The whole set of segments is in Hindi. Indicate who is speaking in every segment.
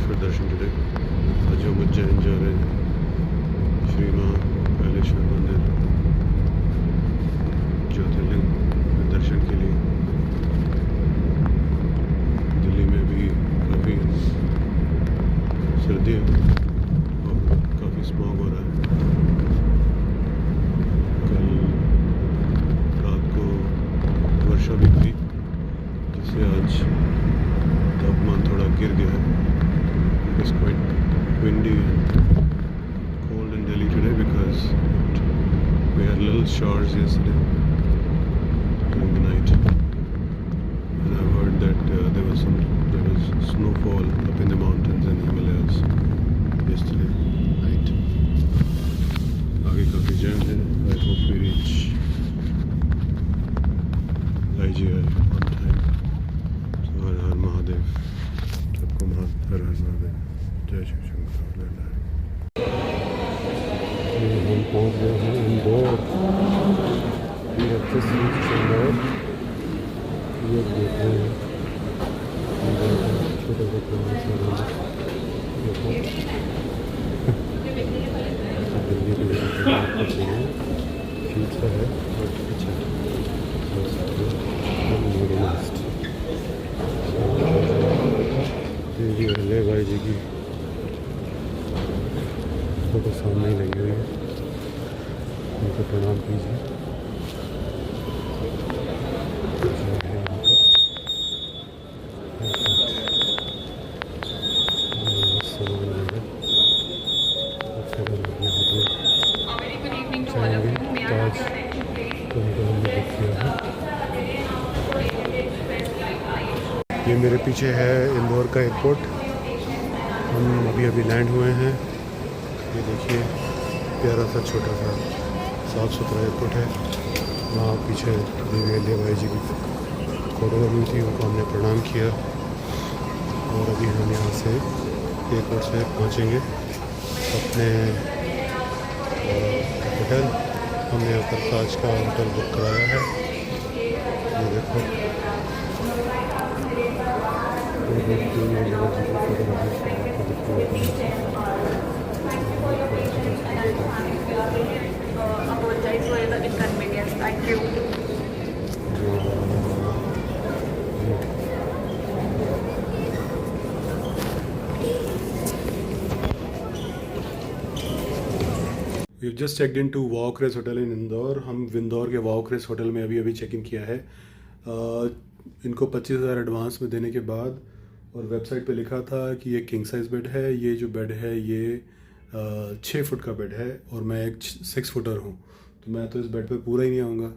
Speaker 1: for darshan today. आज हम उज्जैन जा रहे हैं, श्री महाकालेश्वर मंदिर ज्योतिर्लिंग में दर्शन के लिए। दिल्ली में भी काफ़ी सर्दी है और काफ़ी स्मॉग हो रहा है। कल रात को वर्षा भी हुई, जिससे आज तापमान थोड़ा गिर गया है। It's quite windy and cold in Delhi today because we had little showers yesterday during the night, and I've heard that there was snowfall up in the mountains and Himalayas yesterday night. आगे काफ़ी जैम है. I hope we reach IGI on time. So हर हर महादेव, सबको हर हर महादेव, जय शिव शंकर। हम पहुँच गए हैं Indore. We have just reached Indore. ये देख रहे हैं इंदौर का छोटा सा पुराना सा रोड। देखो दिल्ली के लिए फील्ड सा है बट अच्छा है। भाई जी की फोटो सामने ही लगी हुई है, उनको प्रणाम कीजिए। ये मेरे पीछे है इंदौर का एयरपोर्ट। हम अभी लैंड हुए हैं। ये देखिए प्यारा सा छोटा सा साफ़ सुथरा एयरपोर्ट है। वहाँ पीछे देवी अहिल्याबाई जी की फोटो लगी थी, उनको हमने प्रणाम किया। और अभी हम यहाँ से एयरपोर्ट से पहुँचेंगे अपने होटल। हमने यहाँ पर ताज का होटल बुक कराया है। ये देखो
Speaker 2: apologize for the inconvenience. Thank you.
Speaker 1: We've just checked into Wow Crest hotel in Indore. हम इंदौर के Wow Crest होटल में अभी जॉइन किया है। इनको 25,000 एडवांस में देने के बाद, और वेबसाइट पे लिखा था कि ये किंग साइज़ बेड है। ये जो बेड है ये 6 फुट का बेड है और मैं एक 6 फुटर हूँ, तो मैं तो इस बेड पे पूरा ही नहीं आऊँगा।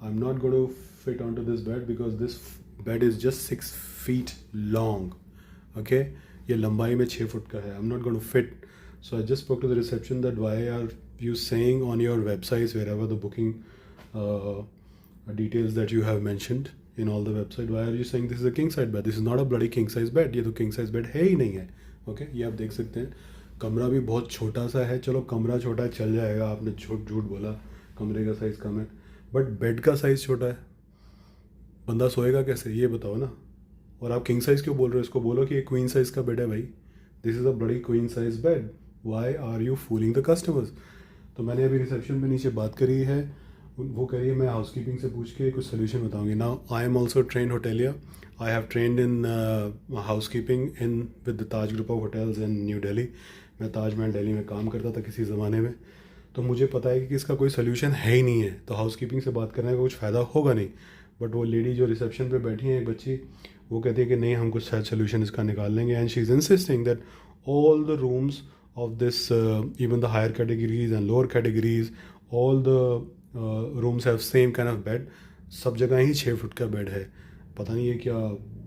Speaker 1: I am not going to fit on to this bed because this bed is just 6 feet long. Okay, ये लंबाई में 6 फुट का है। I am not going to fit. So I just spoke to the reception that why are you saying on your websites, wherever the booking details that you have mentioned in all the website, why are you saying this is a king size bed? This is not a bloody king size bed. ये तो king size bed है ही नहीं है। ओके, ये आप देख सकते हैं। कमरा भी बहुत छोटा सा है। चलो कमरा छोटा चल जाएगा, आपने झूठ बोला कमरे का साइज़ कम है, बट बेड का साइज़ छोटा है। बंदा सोएगा कैसे, ये बताओ ना। और आप किंग साइज़ क्यों बोल रहे हो? इसको बोलो कि ये क्वीन साइज़ का बेड है भाई। This is a bloody queen size bed. Why are you fooling the customers? तो मैंने अभी रिसेप्शन पे नीचे बात करी है। वो कह रही है मैं हाउसकीपिंग से पूछ के कुछ सोल्यूशन बताऊंगी। Now I am also trained hotelier. I have trained in housekeeping in with the Taj group of hotels in New Delhi. मैं ताजमहल दिल्ली में काम करता था किसी ज़माने में, तो मुझे पता है कि इसका कोई सोल्यूशन है ही नहीं है। तो हाउसकीपिंग से बात करने का कुछ फ़ायदा होगा नहीं। बट वो लेडी जो रिसेप्शन पे बैठी है, एक बच्ची, वो कहती है कि नहीं, हम कुछ शायद सोल्यूशन इसका निकाल लेंगे। And she is insisting that all the rooms of this even the higher categories and lower categories, all the rooms have same kind of bed. सब जगह ही 6 फुट का बेड है। पता नहीं है क्या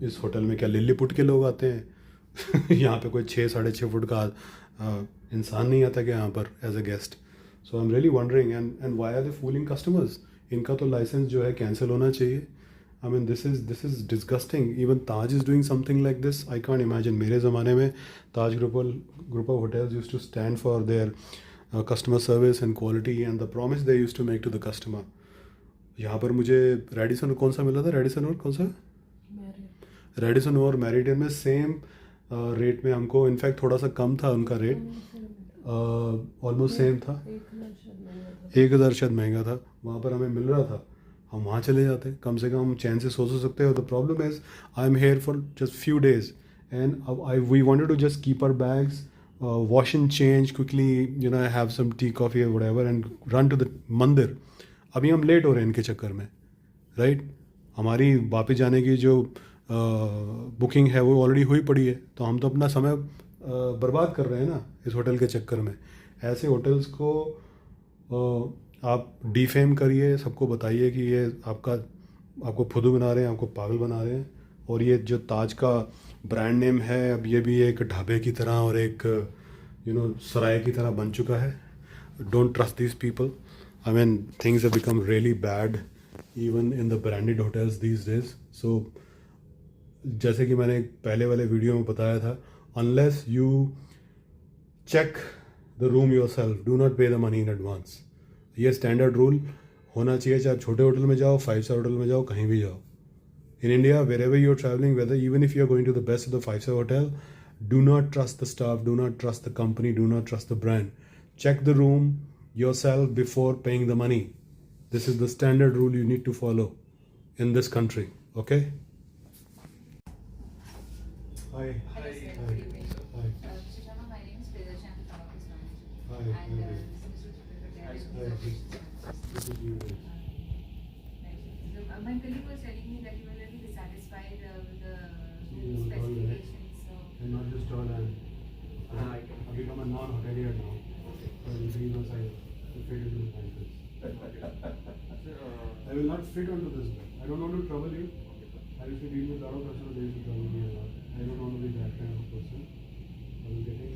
Speaker 1: इस होटल में क्या लिलीपुट के लोग आते हैं यहाँ पे कोई 6-6.5 फुट का इंसान नहीं आता क्या यहाँ पर as a guest? So I am really wondering and why are they fooling customers? इनका तो लाइसेंस जो है कैंसिल होना चाहिए। I mean, this is disgusting. Even Taj is doing something like this. I can't imagine. मेरे ज़माने में Taj group of hotels used to stand for their customer service and quality and the promise they used to make to the customer. यहाँ पर मुझे रेडिसन कौन सा मिला था? रेडिसन और कौन सा? रेडिसन और मैरिडियन में सेम रेट में हमको, इनफैक्ट थोड़ा सा कम था उनका रेट, ऑलमोस्ट सेम था, 1,000 शायद महंगा था, वहाँ पर हमें मिल रहा था, हम वहाँ चले जाते, कम से कम हम चैन से सो सकते हो. The problem is I am here for just few days and we wanted to just keep our bags, wash and change quickly, you know, have some tea, coffee or whatever and run to the मंदिर. अभी हम लेट हो रहे हैं इनके चक्कर में, राइट? हमारी वापस जाने की जो बुकिंग है वो ऑलरेडी हुई पड़ी है, तो हम तो अपना समय बर्बाद कर रहे हैं ना इस होटल के चक्कर में. ऐसे होटल्स को आप डिफेम करिए, सबको बताइए कि ये आपको फुदू बना रहे हैं, आपको पागल बना रहे हैं. और ये जो ताज का ब्रांड नेम है, अब ये भी एक ढाबे की तरह और एक सराय की तरह बन चुका है. Don't trust these people. I mean things have become really bad even in the branded hotels these days. So जैसे कि मैंने पहले वाले वीडियो में बताया था, unless you check the room yourself, do not pay the money in advance. ये स्टैंडर्ड रूल होना चाहिए, चाहे आप छोटे होटल में जाओ, 5 स्टार होटल में जाओ, कहीं भी जाओ. In India, wherever you're traveling, whether even if you're going to the best of the 5-star hotel, do not trust the staff, do not trust the company, do not trust the brand. Check the room yourself before paying the money. This is the standard rule you need to follow in this country. Okay? Hi.
Speaker 3: Hello, sir.
Speaker 1: Hi.
Speaker 3: Good evening.
Speaker 1: Hi.
Speaker 3: Mr. Sharma, my name is Priyadarshi. I'm from office manager.
Speaker 1: Hi.
Speaker 3: And
Speaker 1: Hi.
Speaker 3: this is Mr. Patel.
Speaker 1: Hi. This is you.
Speaker 3: My colleague was telling me that you were really dissatisfied with the
Speaker 1: Yeah,
Speaker 3: specifications. So,
Speaker 1: And not just all, I've become a non-hotelier now. So in 3 months I will fit into the benefits. I will not fit onto this bed. I don't want to trouble you. I used to deal with a lot of customers, they used to trouble me a lot. I don't want to be that kind of person. I was getting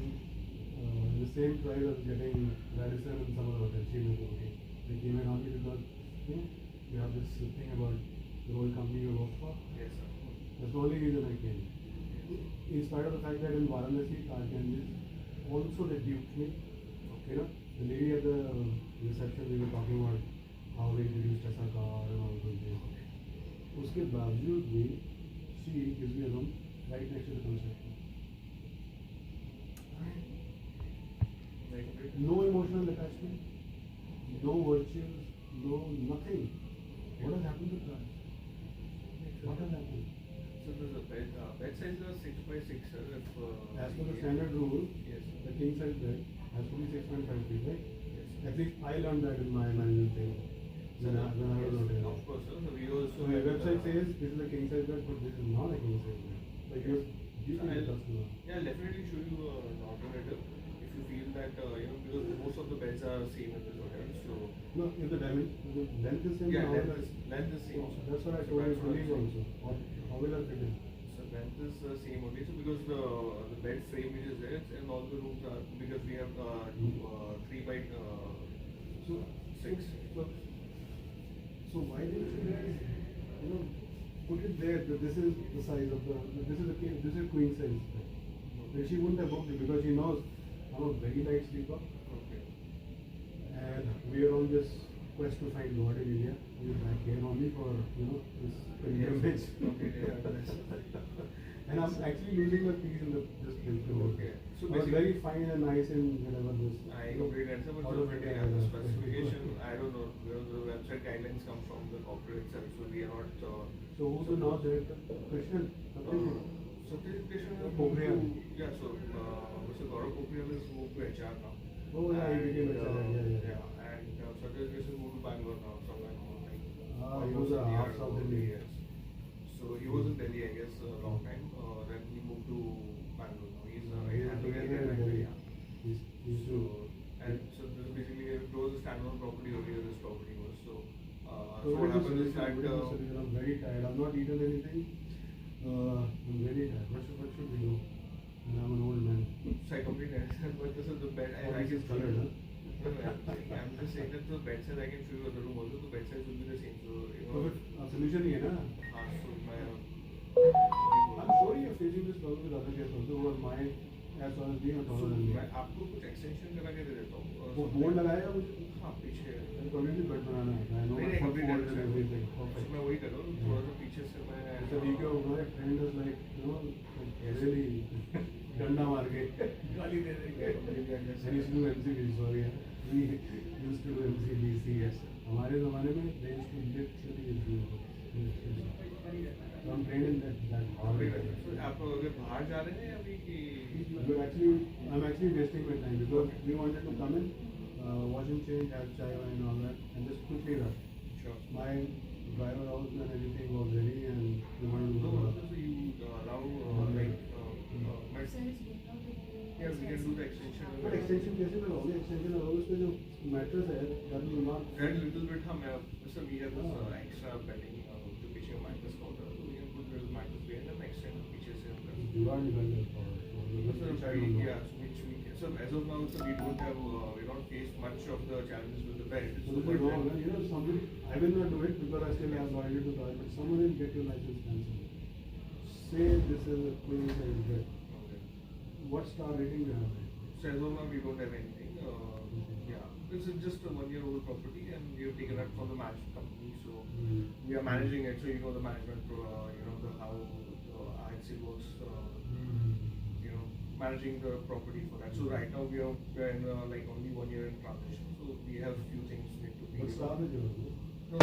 Speaker 1: the same price I was getting Radisson and some other hotel, cheap and okay. They came in only because you have this thing about the whole company you work for.
Speaker 4: Yes, sir.
Speaker 1: That's the only reason I came. In spite of the fact that in Varanasi, Taj Ganges also they duped me. You know, the lady at the reception, we were talking about how we introduced Tessa car and all those things. उसके बावजूद भी she gives me a room right next to the construction. No emotional attachment, no virtues, no nothing. What has happened to that? What has happened?
Speaker 4: So the bed size is 6x6, sir.
Speaker 1: As per the standard rule,
Speaker 4: Yes.
Speaker 1: the king size bed has to be 6.5 feet, right?
Speaker 4: Yes.
Speaker 1: At least I learned that in my management training when I was not there.
Speaker 4: Of course, sir. So we also
Speaker 1: So my website says this is a king size bed, but this is not a king size bed. Like you give me the customer.
Speaker 4: Yeah, I'll definitely show you an alternative if you feel that because most of the beds are same in this hotel. So
Speaker 1: No, if the length is same,
Speaker 4: yeah,
Speaker 1: how will I-
Speaker 4: length is same.
Speaker 1: So that's what I told you to leave also. How will I fit in?
Speaker 4: So length is same only. So because the bed frame which is there, and all the rooms are because we have 3 by
Speaker 1: So
Speaker 4: 6.
Speaker 1: So why didn't you guys, put it there that this is the size of this is queen size. Then she wouldn't have booked it because she knows I'm a very light sleeper
Speaker 4: Okay.
Speaker 1: and we are on this quest to find God in India. We are back here only for this pilgrimage.
Speaker 4: Okay. Yeah.
Speaker 1: And I'm actually losing my peace in this pilgrimage.
Speaker 4: Okay. So
Speaker 1: I was
Speaker 4: basically-
Speaker 1: very fine and nice in whatever this.
Speaker 4: I completely understand, but
Speaker 1: out of India,
Speaker 4: the
Speaker 1: yeah.
Speaker 4: specification, I don't know, because the website guidelines come from the corporate itself, so we are not.
Speaker 1: So who's the now director? Krishnan. Satyajit.
Speaker 4: Satyajit Krishnan has moved
Speaker 1: Pokhriyal.
Speaker 4: to, yeah, so Mr. Gaurav Pokhriyal has moved to HR now.
Speaker 1: Oh yeah, he became
Speaker 4: And,
Speaker 1: HR. Yeah.
Speaker 4: and Satyajit Krishnan moved to Bangalore now, somewhere like.
Speaker 1: He was a half South Indian.
Speaker 4: Yes. So he was in Delhi, I guess, a long time. Then he moved to Bangalore now. He's handling it in Delhi. Yeah.
Speaker 1: He's
Speaker 4: So, and so this is basically it was a standalone property earlier. This property was so. So what happens is that
Speaker 1: I'm very tired. I've not eaten anything. I'm very tired. What should we do? And I'm an old man.
Speaker 4: so I completely understand, but this is the bed. And I
Speaker 1: This
Speaker 4: can
Speaker 1: is colored, huh?
Speaker 4: No, I'm just saying that the bed size I can show you the room also. The bed size will be the same. So
Speaker 1: So solution ही है ना?
Speaker 4: so my.
Speaker 1: I'm sure you're facing this problem with other guests also who are my as well as being a taller than me.
Speaker 4: मैं आपको कुछ एक्सटेंशन करा के दे देता हूँ
Speaker 1: वो बोर्ड लगाएगा मुझे?
Speaker 4: हाँ पीछे
Speaker 1: कम्युनिटी बेड बनाना है. I know
Speaker 4: नहीं,
Speaker 1: my
Speaker 4: complete
Speaker 1: footboard and
Speaker 4: understand.
Speaker 1: everything.
Speaker 4: So
Speaker 1: Perfect.
Speaker 4: मैं वही कर रहा हूँ थोड़ा सा पीछे से मैं
Speaker 1: So my friend is like, like really I used to do MCD, sorry. We used to do MCDC.
Speaker 4: Yes, sir.
Speaker 1: हमारे ज़माने में they used to literally do. So I'm trained in that hard way.
Speaker 4: So आप अगर बाहर जा रहे हैं अभी कि
Speaker 1: I'm actually wasting my time because we wanted to come in, wash and change, have chai and all that, and just quickly rush.
Speaker 4: sure.
Speaker 1: My driver house and everything was ready, and we wanted to
Speaker 4: No,
Speaker 1: go.
Speaker 4: so you allow
Speaker 3: So it's been out in
Speaker 4: yes, we can do the extension.
Speaker 1: But extension कैसे करोगे? Extension करोगे उसमें जो mattress है, that will not.
Speaker 4: Add little bit हम so we have this extra bedding जो पीछे mattress counter है, so we can put little mattress behind and extend पीछे से हम कर सकते हैं.
Speaker 1: जुगाड़ निकाल दें और
Speaker 4: Yeah, which we can. So as of now, so we don't have, we don't face much of the challenges with the bed.
Speaker 1: So this is wrong, man. You know, somebody, I will not do it because I still have loyalty to God, but someone will get your license cancelled. Say this is a queen size bed.
Speaker 4: Okay.
Speaker 1: What star rating do you have?
Speaker 4: So as of now, we don't have anything. Yeah, this is just a 1 year old property, and we have taken it from the management company. So we are managing it. So you know the management, you know the how IHC works. You know, managing the property for that. So right now we are in like only 1 year in transition. So we have few things need to be.
Speaker 1: What star is yours?
Speaker 4: No,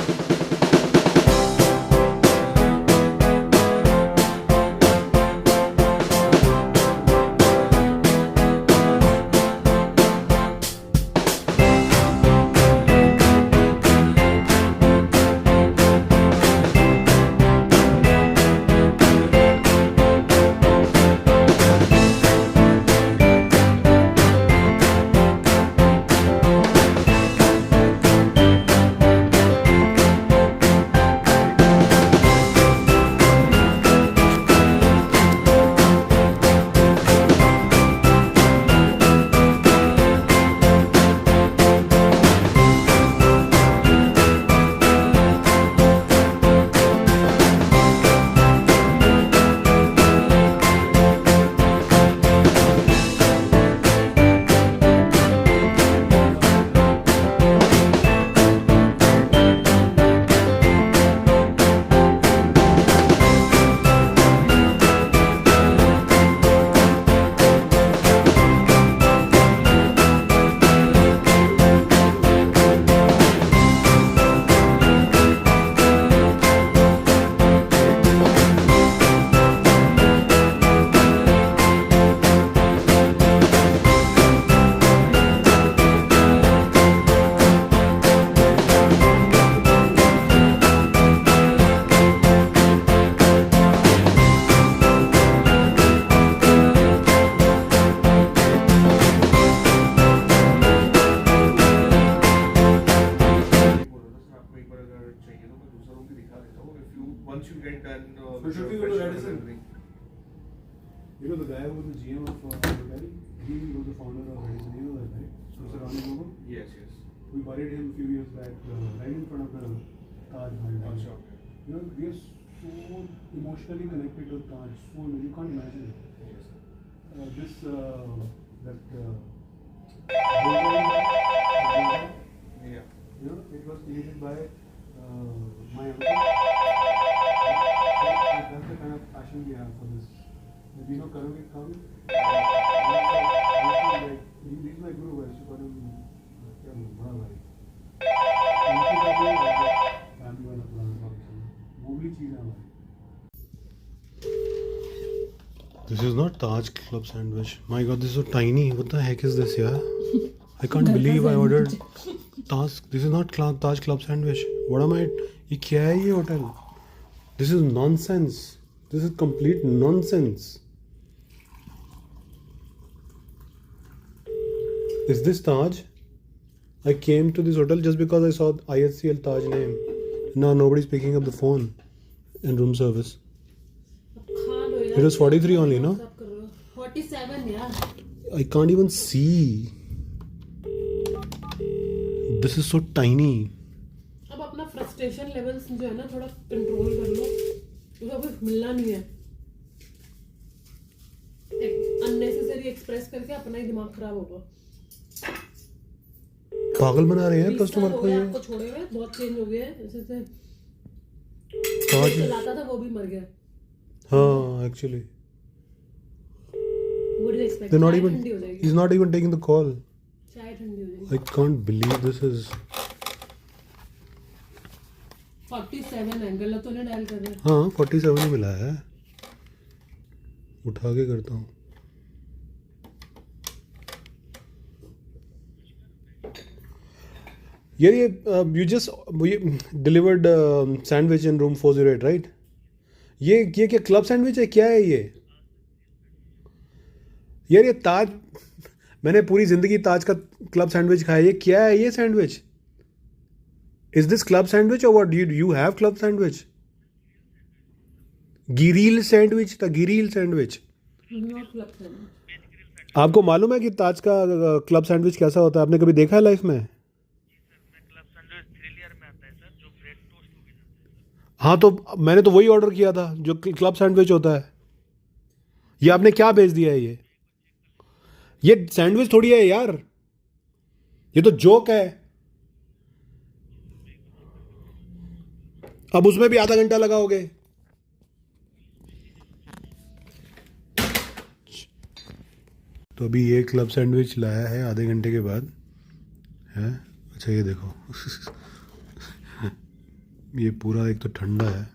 Speaker 4: once you get done with
Speaker 1: should we
Speaker 4: your
Speaker 1: go to
Speaker 4: fresher and
Speaker 1: Radisson?
Speaker 4: everything.
Speaker 1: You know the guy who was the GM of Hotel? He was the founder of Radisson. You know that, right? Mr. Ronnie Gogo?
Speaker 4: Yes, yes.
Speaker 1: We buried him a few years back, right in front of the Taj Mahal.
Speaker 4: Sure.
Speaker 1: You know, we are so emotionally connected to Taj. So you can't imagine it.
Speaker 4: Yes.
Speaker 1: This
Speaker 4: Yeah.
Speaker 1: you know, it was created by my uncle. That's the kind of passion we have for this. You know Karungi Khan? He's my guru. I used to call him बड़ा भाई. उनके साथ ही फैमिली वाला पुराना फंक्शन. वो भी चीज़ है हमारी. This is not Taj Club sandwich. My God, this is so tiny. What the heck is this, yeah? I can't believe I ordered Taj. This is not Taj Club sandwich. What am I? ये क्या है ये hotel? This is nonsense. This is complete nonsense. Is this Taj? I came to this hotel just because I saw IHCL Taj name. Now nobody's picking up the phone in room service. It was 43 only, no?
Speaker 5: 47 यार.
Speaker 1: I can't even see. This is so tiny.
Speaker 5: अब अपना फ्रस्ट्रेशन लेवल्स जो है ना थोड़ा कंट्रोल कर लो. उसका कुछ मिलना नहीं है. अननेसेसरी एक्सप्रेस करके अपना ही दिमाग खराब होगा.
Speaker 1: पागल बना रहे हैं कस्टमर को ये.
Speaker 5: आपको छोड़े हुए बहुत चेंज हो गया है. जैसे
Speaker 1: ताज
Speaker 5: चलाता था वो भी मर गया.
Speaker 1: हाँ actually
Speaker 5: What do you expect?
Speaker 1: They're not
Speaker 5: चाय
Speaker 1: even.
Speaker 5: ठंडी हो जाएगी.
Speaker 1: He's not even taking the call.
Speaker 5: चाय ठंडी हो जाएगी.
Speaker 1: I can't believe this is.
Speaker 5: 47 है, गलत तो नहीं डायल कर रहे.
Speaker 1: हाँ 47 ही मिला है. उठा के करता हूँ. यार ये you just delivered sandwich in room 408 right? ये क्या क्लब सैंडविच है? क्या है ये? यार ये ताज, मैंने पूरी जिंदगी ताज का क्लब सैंडविच खाया. ये क्या है ये sandwich? Is this club sandwich और what you have club sandwich? Grill sandwich था, grill sandwich.
Speaker 5: Not club sandwich.
Speaker 1: आपको मालूम है कि ताज का क्लब सैंडविच कैसा होता है? आपने कभी देखा है लाइफ में? हाँ तो मैंने तो वही ऑर्डर किया था जो क्लब सैंडविच होता है. ये आपने क्या भेज दिया है? ये सैंडविच थोड़ी है यार, ये तो जोक है. अब उसमें भी आधा घंटा लगाओगे. तो अभी ये क्लब सैंडविच लाया है आधे घंटे के बाद है. अच्छा ये देखो ये पूरा एक तो ठंडा है.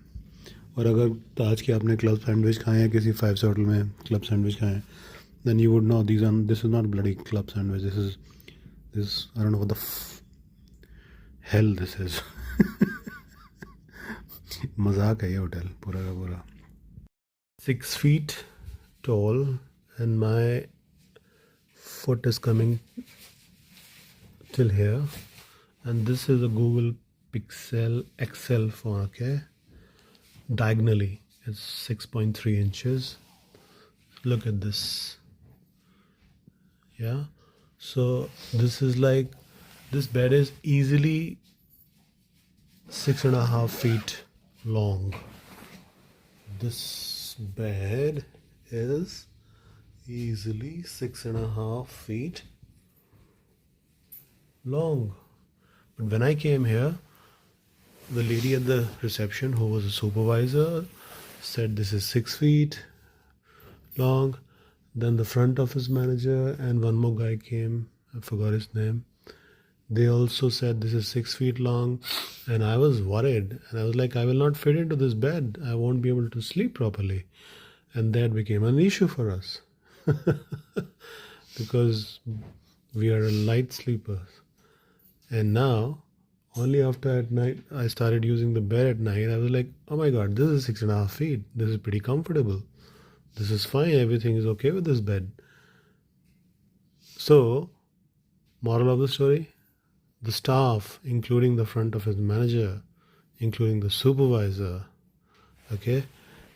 Speaker 1: और अगर ताज के आपने क्लब सैंडविच खाए हैं किसी 5 स्टार होटल में, क्लब सैंडविच खाए हैं, then you would know this is not bloody club sandwich. This I don't know what the hell this is. मजाक है ये होटल पूरा का पूरा. 6 feet tall and my foot is coming till here, and this is a Google Pixel XL phone. Okay, diagonally it's 6.3 inches. Look at this. Yeah, so this is like, this bed is easily 6.5 feet long. This bed is easily 6.5 feet long. But when I came here, the lady at the reception, who was a supervisor, said this is 6 feet long. Then the front office manager and one more guy came, I forgot his name. They also said this is 6 feet long, and I was worried, and I was like, I will not fit into this bed. I won't be able to sleep properly. And that became an issue for us because we are light sleepers. And now, only after at night I started using the bed at night, I was like, oh my god, this is 6.5 feet. This is pretty comfortable. This is fine. Everything is okay with this bed. So, moral of the story, the staff, including the front office manager, including the supervisor, okay,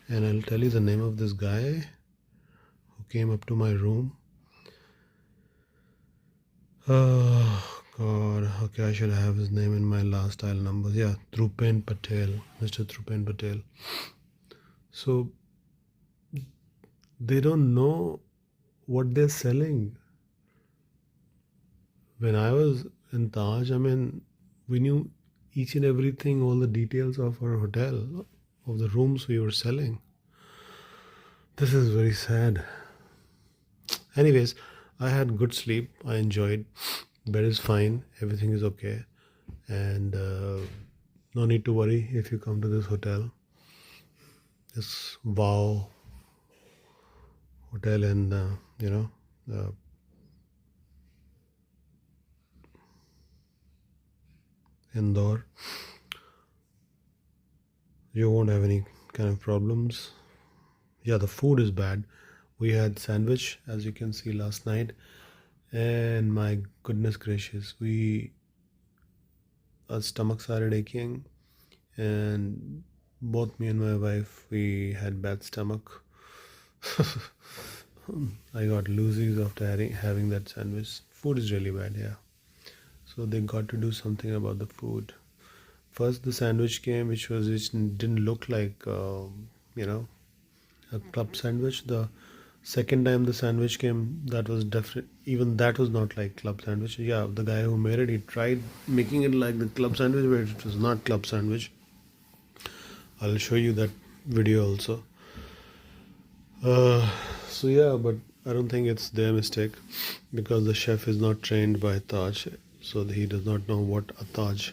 Speaker 1: and I'll tell you the name of this guy who came up to my room. Oh God, okay, I should have his name in my last dial numbers. Yeah, Dhrupen Patel, Mr. Dhrupen Patel. So, they don't know what they're selling. When I was in Taj, I mean, we knew each and everything, all the details of our hotel, of the rooms we were selling. This is very sad. Anyways, I had good sleep. I enjoyed. Bed is fine. Everything is okay. And no need to worry if you come to this hotel. This wow hotel in, Indore. You won't have any kind of problems. Yeah, the food is bad. We had sandwich, as you can see, last night, and my goodness gracious, our stomachs started aching, and both me and my wife, we had bad stomach. I got loosies after having that sandwich. Food is really bad, yeah. So they got to do something about the food. First, the sandwich came, which didn't look like, a club sandwich. The second time the sandwich came, that was even that was not like club sandwich. Yeah, the guy who made it, he tried making it like the club sandwich, but it was not club sandwich. I'll show you that video also. So yeah, but I don't think it's their mistake because the chef is not trained by Taj, so he does not know what a Taj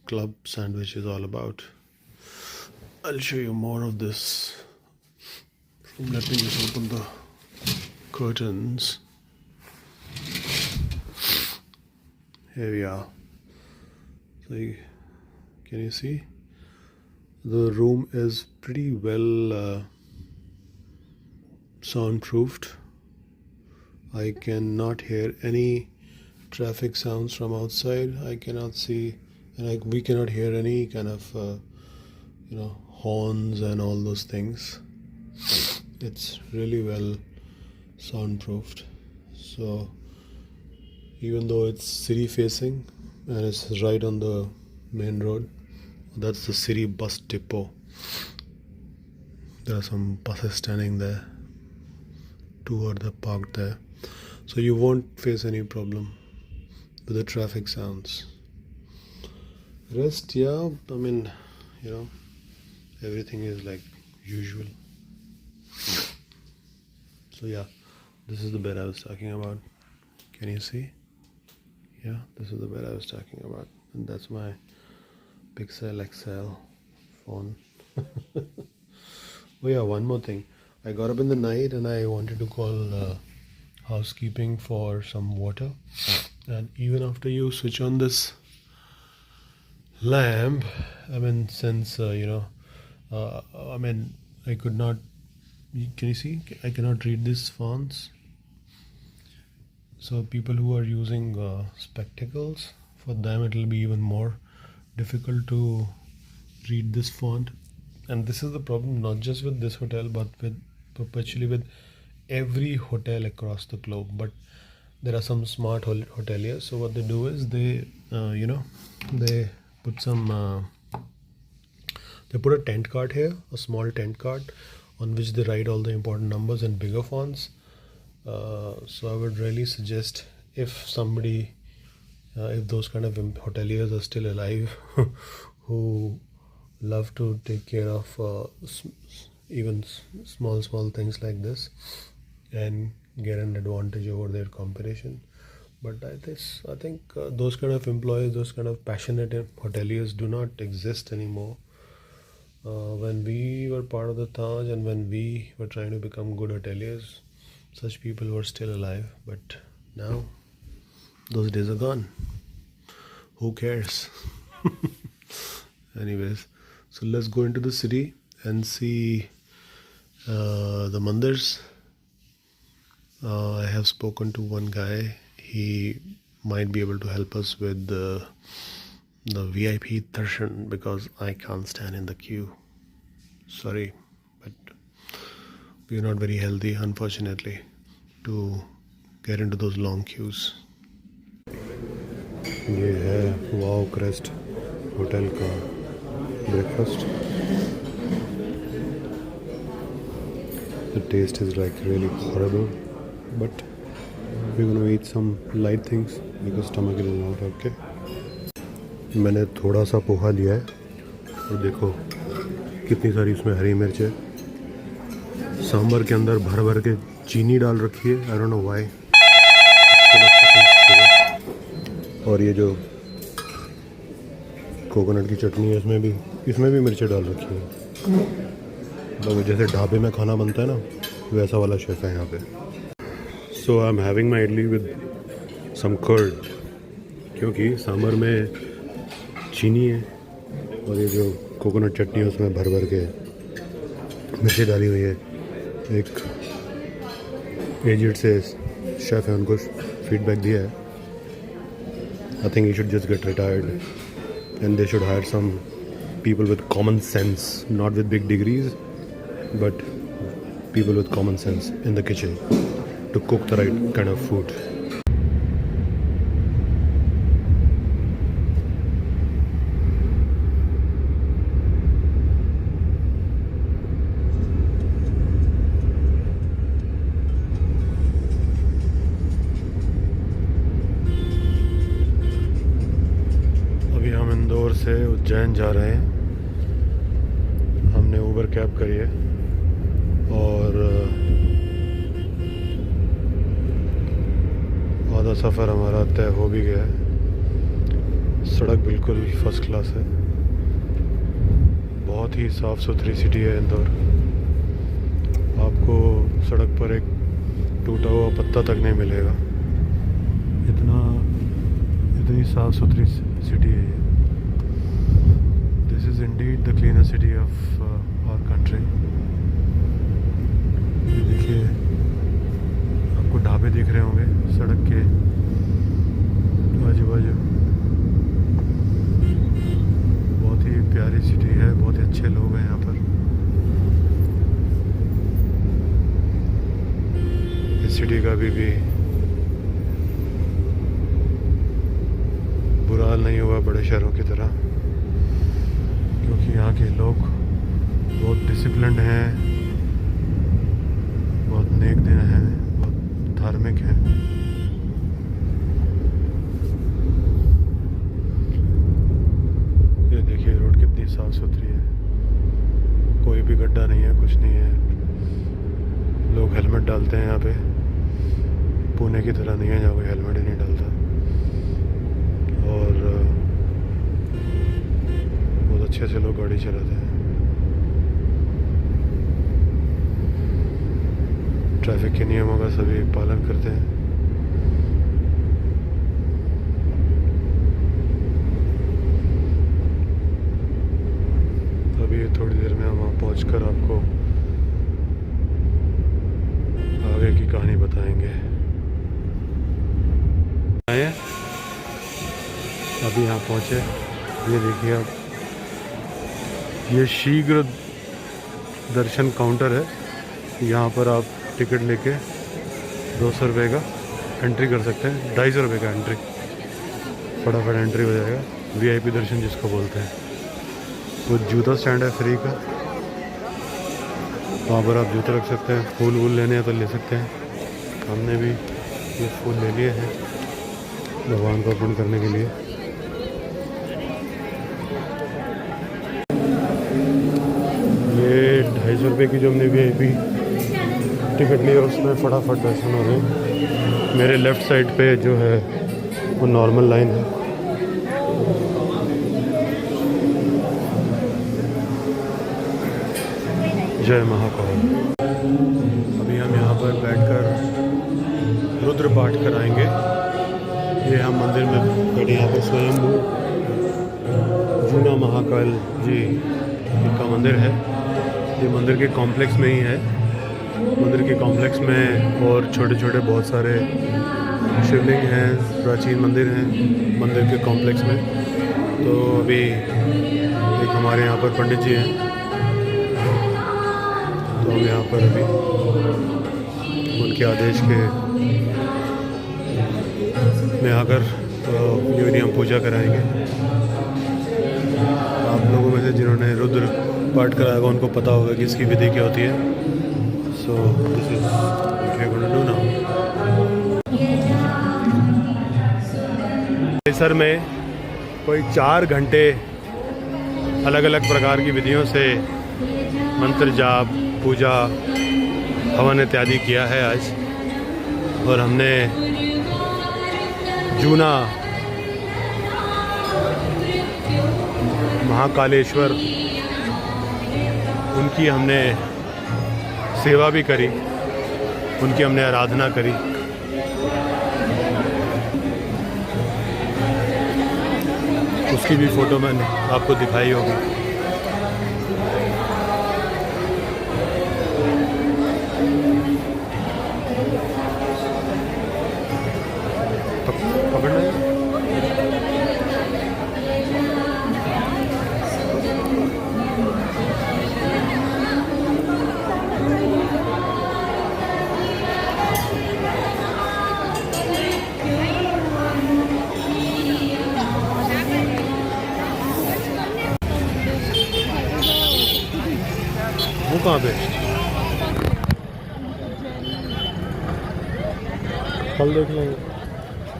Speaker 1: club sandwich is all about. I'll show you more of this. Let me just open the curtains. Here we are. So can you see? The room is pretty well soundproofed. I cannot hear any traffic sounds from outside. I cannot see, and we cannot hear any kind of horns and all those things. It's really well soundproofed. So even though it's city facing and it's right on the main road, that's the city bus depot. There are some buses standing there. 2 are parked there. So you won't face any problem with the traffic sounds. Rest, yeah, I mean, everything is like usual. So yeah, this is the bed I was talking about. Can you see? Yeah, this is the bed I was talking about. And that's my Pixel XL phone. Oh yeah, one more thing. I got up in the night and I wanted to call housekeeping for some water. And even after you switch on this lamp, I mean, since, I could not, can you see? I cannot read these fonts. So people who are using spectacles, for them it will be even more difficult to read this font. And this is the problem not just with this hotel but with perpetually with every hotel across the globe. But there are some smart hoteliers, so what they do is they they put some they put a tent card here, a small tent card on which they write all the important numbers in bigger fonts. So I would really suggest, if somebody if those kind of hoteliers are still alive who love to take care of even small things like this and get an advantage over their competition. But I think those kind of employees, those kind of passionate hoteliers do not exist anymore. When we were part of the Taj and when we were trying to become good hoteliers, such people were still alive. But now those days are gone. Who cares? Anyways, so let's go into the city and see the mandirs. I have spoken to one guy. He might be able to help us with the VIP darshan because I can't stand in the queue. Sorry, but we are not very healthy, unfortunately, to get into those long queues. ये है वाओ क्रेस्ट होटल का breakfast. The taste is like really horrible, but we're gonna eat some light things because stomach is not okay. मैंने थोड़ा सा पोहा लिया है और देखो कितनी सारी इसमें हरी मिर्च है. सांभर के अंदर भर भर के चीनी डाल रखी है. I don't know why. और ये जो कोकोनट की चटनी है इसमें भी मिर्चें डाल रखी हैं. मतलब जैसे ढाबे में खाना बनता है ना, वैसा वाला शेफ है यहाँ पे. So I am having my idli with some curd, क्योंकि सांभर में चीनी है और ये जो कोकोनट चटनी है उसमें भर भर के मिर्चें डाली हुई है. एक एजेड से शेफ है, उनको फीडबैक दिया है. I think he should just get retired and they should hire some people with common sense, not with big degrees, but people with common sense in the kitchen to cook the right kind of food. Indore से उज्जैन जा रहे हैं. हमने उबर कैब करी है और आधा सफ़र हमारा तय हो भी गया है। सड़क बिल्कुल फर्स्ट क्लास है, बहुत ही साफ़ सुथरी सिटी है इंदौर। आपको सड़क पर एक टूटा हुआ पत्ता तक नहीं मिलेगा, इतनी साफ़ सुथरी सिटी है ये। This is indeed the cleanest city of our country. देखिए, आपको ढाबे दिख रहे होंगे सड़क के आजू बाजू। बहुत ही प्यारी सिटी है, बहुत ही अच्छे लोग हैं यहाँ पर। इस सिटी का भी बुरा हाल नहीं हुआ बड़े शहरों की तरह, क्योंकि यहाँ के लोग बहुत डिसिप्लिन्ड हैं, बहुत नेक दिन हैं, बहुत धार्मिक हैं। ये देखिए रोड कितनी साफ सुथरी है, कोई भी गड्ढा नहीं है, कुछ नहीं है। लोग हेलमेट डालते हैं यहाँ पे, पुणे की तरह नहीं है जहाँ कोई हेलमेट ही नहीं डालता। और बहुत अच्छे से लोग गाड़ी चलाते हैं। ट्रैफिक के नियमों का सभी पालन करते हैं। अभी थोड़ी देर में हम वहाँ पहुँचकर आपको आगे की कहानी बताएंगे। आए अभी यहाँ पहुँचे, ये देखिए आप, ये शीघ्र दर्शन काउंटर है। यहाँ पर आप टिकट लेके 200 रुपये का एंट्री कर सकते हैं, 250 रुपये का एंट्री, फटाफट एंट्री हो जाएगा। VIP दर्शन जिसको बोलते हैं। वो जूता स्टैंड है फ्री का, वहाँ पर आप जूते रख सकते हैं। फूल वूल लेने हैं तो ले सकते हैं। हमने भी ये फूल ले लिए हैं भगवान को अर्पण करने के लिए। ये 250 रुपये की जो हमने VIP टिकट लिया उसमें फटाफट दर्शन हो गए। मेरे लेफ़्ट साइड पे जो है वो नॉर्मल लाइन है। जय महाकाल। अभी हम यहाँ पर बैठकर रुद्र पाठ कराएंगे। ये हम मंदिर में बैठे, यहाँ पर स्वयंभू जूना महाकाल जी का मंदिर है। ये मंदिर के कॉम्प्लेक्स में ही है। मंदिर के कॉम्प्लेक्स में और छोटे छोटे बहुत सारे शिवलिंग हैं, प्राचीन मंदिर हैं मंदिर के कॉम्प्लेक्स में। तो अभी एक हमारे यहाँ पर पंडित जी हैं, तो हम यहाँ पर अभी उनके आदेश के में आकर ये हम पूजा कराएंगे। आप लोगों में से जिन्होंने रुद्र पाठ कराया होगा उनको पता होगा कि इसकी विधि क्या होती है। So this is what we are going to do now. परिसर में कोई 4 घंटे अलग अलग प्रकार की विधियों से मंत्र जाप, पूजा, हवन इत्यादि किया है आज। और हमने जूना महाकालेश्वर उनकी हमने सेवा भी करी, उनकी हमने आराधना करी। उसकी भी फ़ोटो मैंने आपको दिखाई होगी। पकड़ना है। वो कहाँ पे? कल देख लेंगे।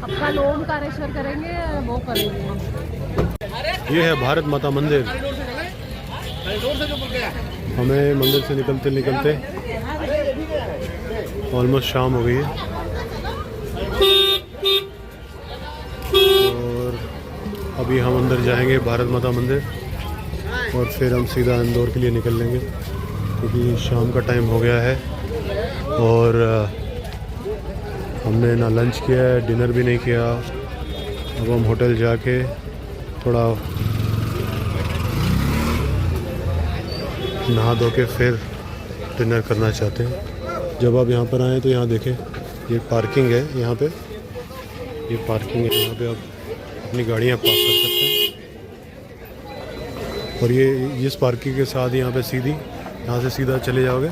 Speaker 2: अपना ओमकारेश्वर करेंगे, वो करेंगे।
Speaker 1: ये है भारत माता मंदिर। हमें मंदिर से निकलते निकलते ऑलमोस्ट शाम हो गई है। अभी हम अंदर जाएंगे भारत माता मंदिर और फिर हम सीधा इंदौर के लिए निकल लेंगे क्योंकि शाम का टाइम हो गया है और हमने ना लंच किया है, डिनर भी नहीं किया। अब हम होटल जाके थोड़ा नहा धो के फिर डिनर करना चाहते हैं। जब आप यहाँ पर आएँ तो यहाँ देखें, ये पार्किंग है, यहाँ पे ये पार्किंग है, यहाँ पे आप अपनी गाड़ियाँ पार्क कर सकते हैं। और ये इस पार्किंग के साथ यहाँ पे सीधी यहाँ से सीधा चले जाओगे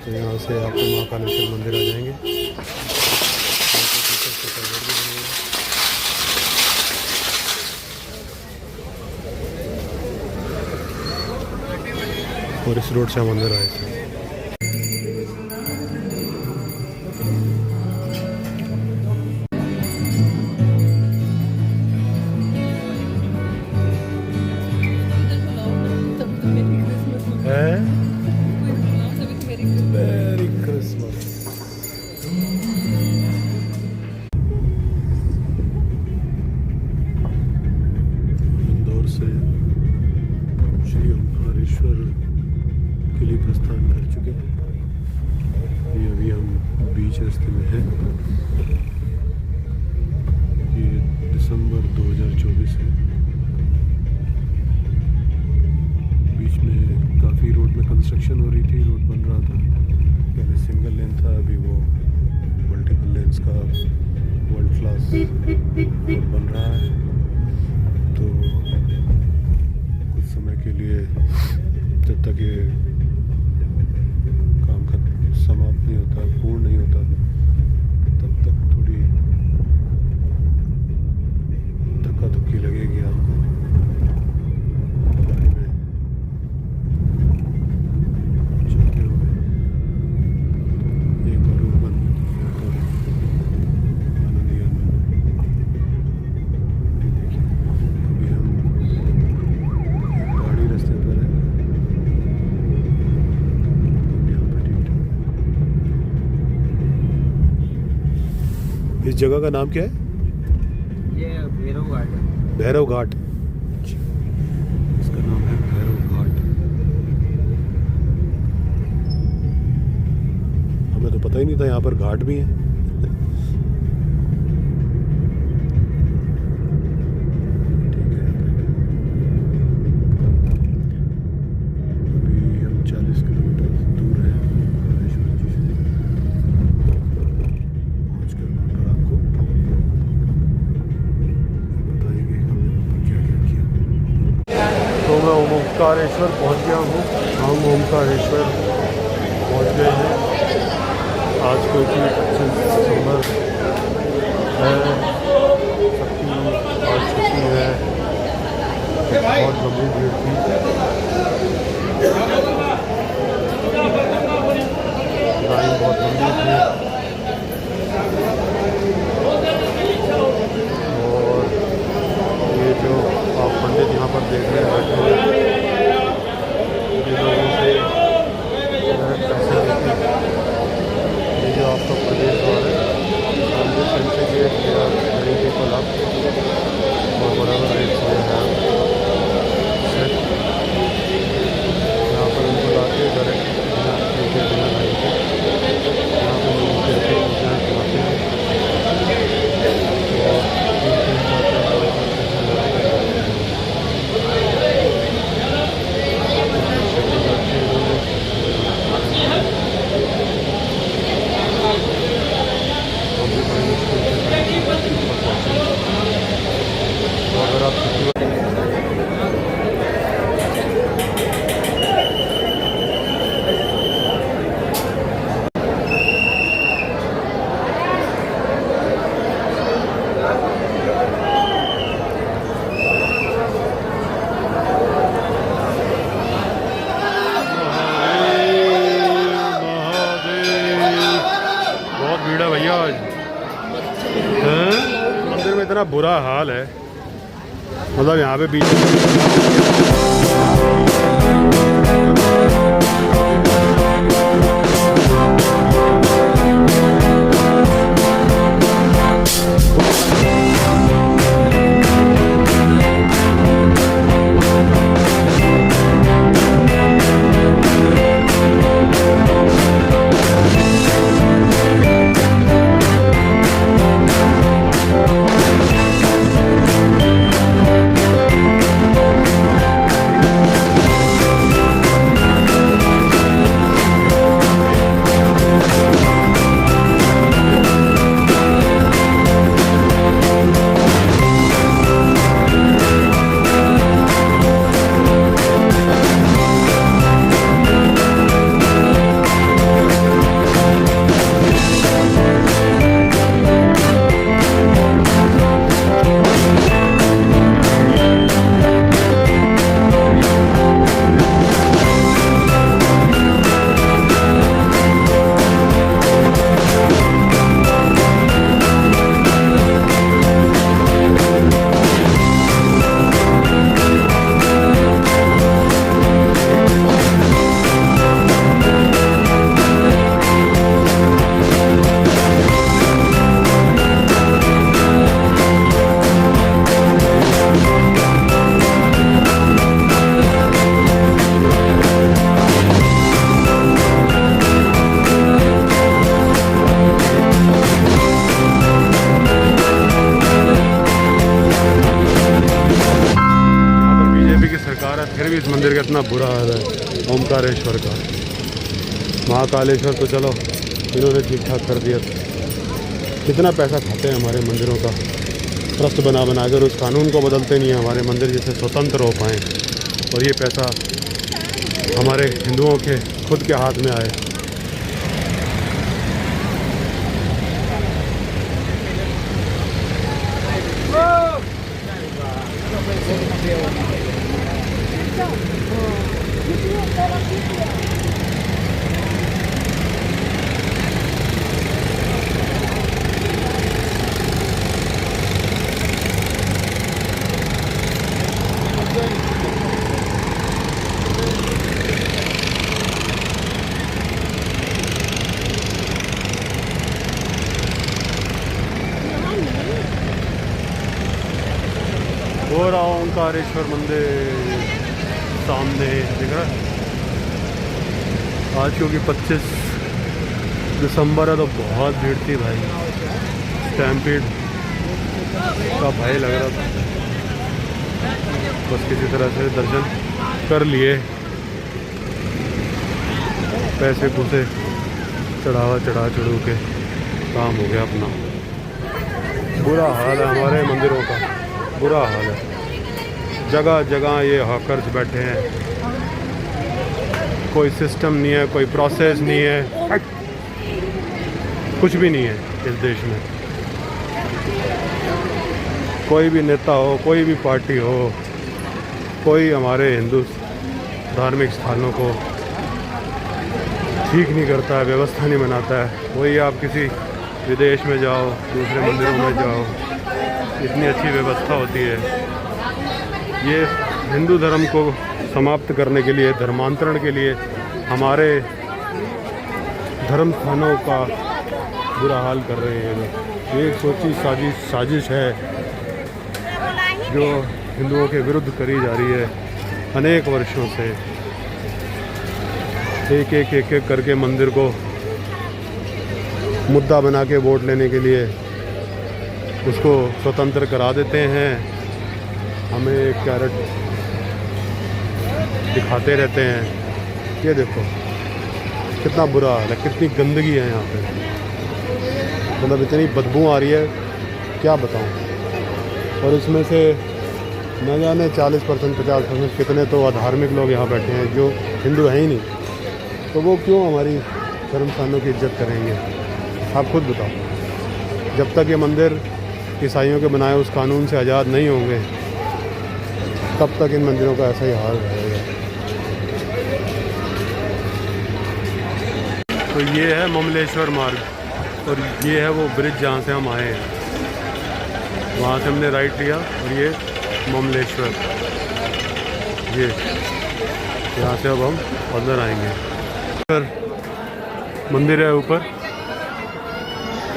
Speaker 1: तो यहाँ से आपको महाकालेश्वर मंदिर आ जाएंगे। और इस रोड से हम अंदर आए थे। Merry Christmas. इंदौर से श्री ओंकारेश्वर के लिए प्रस्थान कर चुके हैं। ये अभी हम बीच रास्ते में हैं। ये दिसंबर 2024 है। बीच में काफ़ी रोड में कंस्ट्रक्शन हो रही थी, रोड बन रहा था। पहले सिंगल लेन था, अभी वो मल्टीपल लेन्स का वर्ल्ड क्लास रोड बन रहा है। तो कुछ समय के लिए जब तक ये काम समाप्त नहीं होता, पूर्ण नहीं होता, तब तक थोड़ी धक्का धुक्की लगेगी आपको गाड़ी में चलते हुए। एक बार रोड बंद तो आनंद ही आनंद। देखिए अभी हम पहाड़ी रास्ते पर है। इस जगह का नाम क्या है?
Speaker 6: ये भैरव घाट है।
Speaker 1: भैरव घाट। इसका नाम है भैरव घाट। हमें तो पता ही नहीं था यहाँ पर घाट भी है। ठीक है, अभी हम 40 किलोमीटर दूर हैं ओंकारेश्वर जी से। पहुँच कर वहाँ पर आपको बताएंगे हमने वहाँ पर क्या क्या किया। तो मैं ओंकारेश्वर पहुँच गया हूँ। हम ओंकारेश्वर पहुँच गए हैं। आज को 25 दिसंबर है। सबकी आज छुट्टी है। बहुत लंबी भीड़ थी। लाइन बहुत लंबी थी और ये जो आप पंडित यहाँ पर देख रहे हैं बैठे हुए, ये लोगों से पैसे लेते हैं। ये जो आपका प्रदेश द्वार है, सेंट्रीगेट या वेरी पीपल अप और बराबर रेट से है सेट। यहाँ पर उनको लाके डायरेक्ट बिना लाइन के यहाँ पर लोगों के ऐसे पूछना कराते हैं और 3-3 4-4 पैसे लगाते हैं। अगर आप बहुत भीड़ है भैया आज। मंदिर में इतना बुरा हाल है, मतलब यहाँ पे बीच इस मंदिर का इतना बुरा हाल है ओमकारेश्वर का। महाकालेश्वर तो चलो इन्होंने ठीक ठाक कर दिया। कितना पैसा खाते हैं हमारे मंदिरों का, ट्रस्ट बना कर उस कानून को बदलते नहीं हैं हमारे मंदिर जिससे स्वतंत्र हो पाएँ, और ये पैसा हमारे हिंदुओं के खुद के हाथ में आए। हो रहा ओंकारेश्वर मंदिर सामने दिख रहा है। आज क्योंकि 25 दिसंबर है तो बहुत भीड़ थी भाई, स्टैम्पीड का भाई लग रहा था। बस किसी तरह से दर्शन कर लिए, पैसे पूसे चढ़ा चढ़ू के काम हो गया अपना। बुरा हाल है हमारे मंदिरों का, बुरा हाल है। जगह जगह ये हॉकर्स बैठे हैं, कोई सिस्टम नहीं है, कोई प्रोसेस नहीं है, कुछ भी नहीं है इस देश में। कोई भी नेता हो, कोई भी पार्टी हो, कोई हमारे हिंदू धार्मिक स्थानों को ठीक नहीं करता है, व्यवस्था नहीं बनाता है। वही आप किसी विदेश में जाओ, दूसरे मंदिरों में जाओ, इतनी अच्छी व्यवस्था होती है। ये हिंदू धर्म को समाप्त करने के लिए, धर्मांतरण के लिए हमारे धर्म स्थानों का बुरा हाल कर रहे हैं। ये एक सोची साजिश है जो हिंदुओं के विरुद्ध करी जा रही है अनेक वर्षों से। एक करके मंदिर को मुद्दा बना के वोट लेने के लिए उसको स्वतंत्र करा देते हैं, हमें एक कैरेट दिखाते रहते हैं। ये देखो कितना बुरा हाल है, कितनी गंदगी है यहाँ पे, मतलब इतनी बदबू आ रही है क्या बताऊँ। और इसमें से न जाने 40% 50% कितने तो अधार्मिक लोग यहाँ बैठे हैं जो हिंदू हैं ही नहीं, तो वो क्यों हमारी धर्म स्थानों की इज्जत करेंगे? आप खुद बताओ। जब तक ये मंदिर ईसाइयों के बनाए उस कानून से आज़ाद नहीं होंगे तब तक इन मंदिरों का ऐसा ही हाल रहेगा। तो ये है ममलेश्वर मार्ग, और ये है वो ब्रिज जहाँ से हम आए हैं। वहाँ से हमने राइट लिया और ये ममलेश्वर, ये यहाँ से अब हम अंदर आएंगे। मंदिर है ऊपर,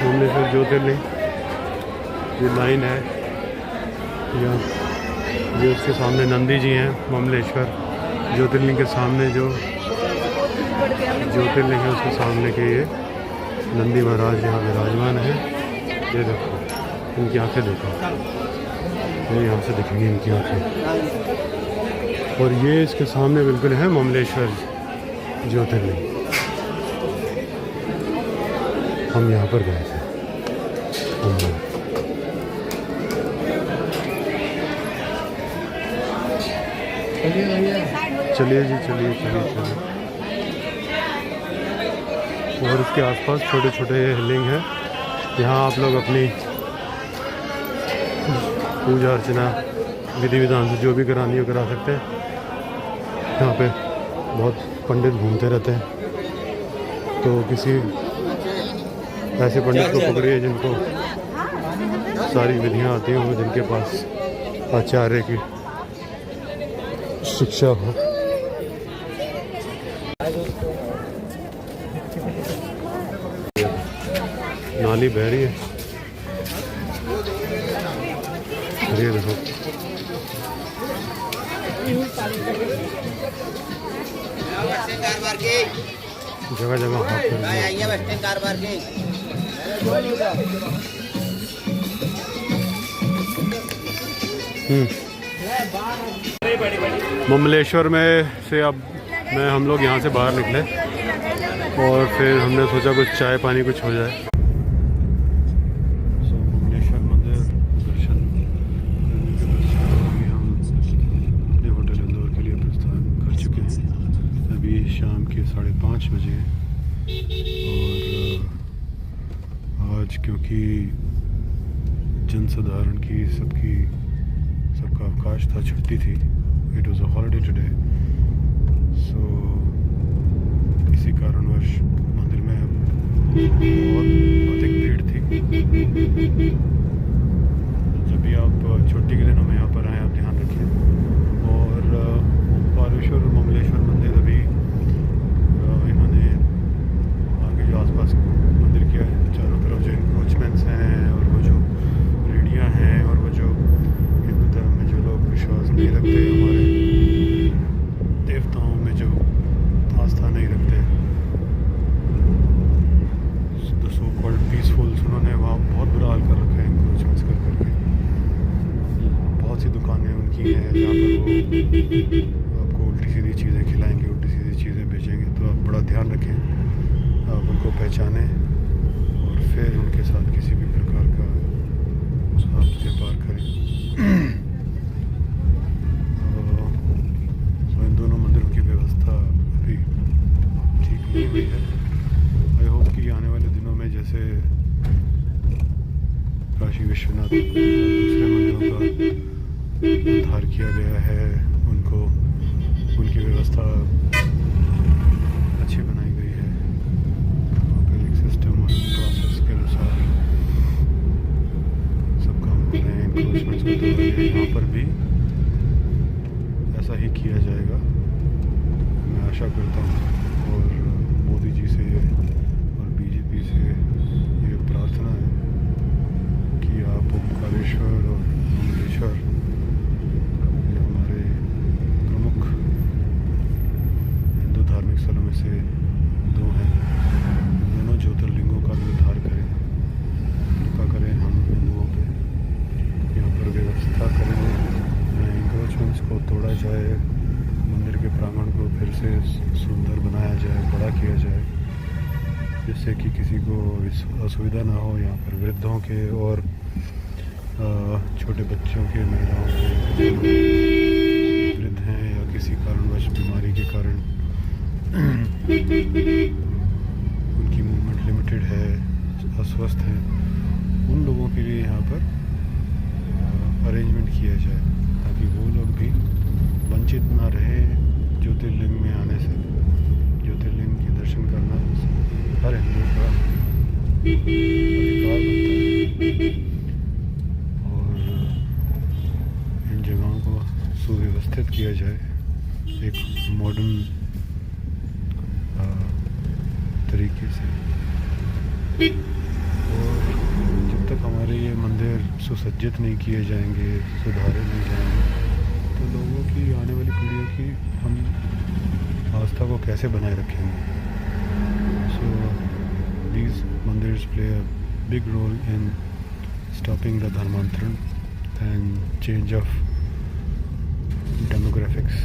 Speaker 1: ममलेश्वर ज्योतिर्लिंग, ये लाइन है यहाँ। ये उसके सामने नंदी जी हैं, ममलेश्वर ज्योतिर्लिंग के सामने जो ज्योतिर्लिंग है उसके सामने के ये नंदी महाराज यहाँ विराजमान है। ये देखो इनकी आंखें देखो, ये यहाँ से दिखेंगी इनकी आंखें। और ये इसके सामने बिल्कुल है ममलेश्वर ज्योतिर्लिंग। हम यहाँ पर गए थे। चलिए जी, चलिए। और इसके आसपास छोटे छोटे लिंग हैं, यहाँ आप लोग अपनी पूजा अर्चना विधि विधान से जो भी करानी हो करा सकते हैं। यहाँ पे बहुत पंडित घूमते रहते हैं, तो किसी ऐसे पंडित को पकड़िए जिनको सारी विधियाँ आती हों, जिनके पास आचार्य की शिक्षा हो। नाली बह रही है, ये देखो जगह जगह हाथ कर ममलेश्वर में से अब हम लोग यहाँ से बाहर निकले और फिर हमने सोचा कुछ चाय पानी कुछ हो जाए। ममलेश्वर मंदिर दर्शन करने के पश्चात अभी हम अपने होटल इंदौर के लिए प्रस्थान कर चुके हैं। अभी शाम के 5:30 बजे हैं और आज क्योंकि जनसाधारण की सबका अवकाश था, छुट्टी थी, it was a holiday today, so इसी कारणवश मंदिर में बहुत अधिक भीड़ थी। जब भी आप छुट्टी के दिनों में यहाँ पर आएँ आप ध्यान रखें। और ओंकारेश्वर और ममलेश्वर मंदिर अभी इन्होंने आगे जो आसपास मंदिर किया है, चारों तरफ जो इंक्रोचमेंट्स हैं और वो जो रेडियाँ हैं और वो जो हिंदू धर्म में जो लोग विश्वास नहीं रखते, हमारे देवताओं में जो आस्था नहीं रखते, द सो कॉल्ड पीसफुल्स, उन्होंने वहाँ बहुत बुरा हाल कर रखा है इंक्रोचमेंट्स कर करके। बहुत सी दुकानें उनकी हैं जहाँ पर वो आपको उल्टी सीधी चीज़ें खिलाएंगे, उल्टी सीधी चीज़ें बेचेंगे, तो आप बड़ा ध्यान रखें, आप उनको पहचानें और फिर उनके साथ किसी भी प्रकार का आप व्यापार करें। तो इन दोनों मंदिरों की व्यवस्था अभी ठीक नहीं हुई है। आई होप कि आने वाले दिनों में जैसे काशी विश्वनाथ दूसरे मंदिरों का उद्धार किया गया है, उनकी व्यवस्था अच्छी बनाई गई है, वहाँ पर एक सिस्टम और प्रोसेस के अनुसार सब काम कर रहे हैं, इंक्रोचमेंट्स को तोड़ रहे हैं। यहाँ पर भी ऐसा ही किया जाएगा, मैं आशा करता हूँ। और मोदी जी से और बीजेपी से ये प्रार्थना है कि आप ओंकारेश्वर और ममलेश्वर, ये हमारे प्रमुख हिंदू धार्मिक स्थलों में से 2 हैं, दोनों ज्योतिर्लिंगों का भी उद्धार करें, कृपा करें हम हिंदुओं पे, यहाँ पर व्यवस्था करें, इंक्रोचमेंट्स को तोड़ा जाए, मंदिर के प्रांगण को फिर से सुंदर बनाया जाए, बड़ा किया जाए, जिससे कि किसी को असुविधा ना हो। यहाँ पर वृद्धों के और छोटे बच्चों के, महिलाओं के, वृद्ध हैं या किसी कारणवश बीमारी के कारण उनकी मूवमेंट लिमिटेड है, अस्वस्थ है, उन लोगों के लिए यहाँ पर अरेंजमेंट किया जाए ताकि वो लोग भी वंचित ना रहे ज्योतिर्लिंग में आने से। ज्योतिर्लिंग के दर्शन करना हर हिंदू का अधिकार बनता है और इन जगहों को सुव्यवस्थित किया जाए एक मॉडर्न तरीके से। और जब तक हमारे ये मंदिर सुसज्जित नहीं किए जाएंगे, सुधारे नहीं जाएंगे, तो लोगों की, आने वाली पीढ़ियों की हम आस्था को कैसे बनाए रखेंगे। So these mandirs play a big role in stopping the dharmantaran and change of demographics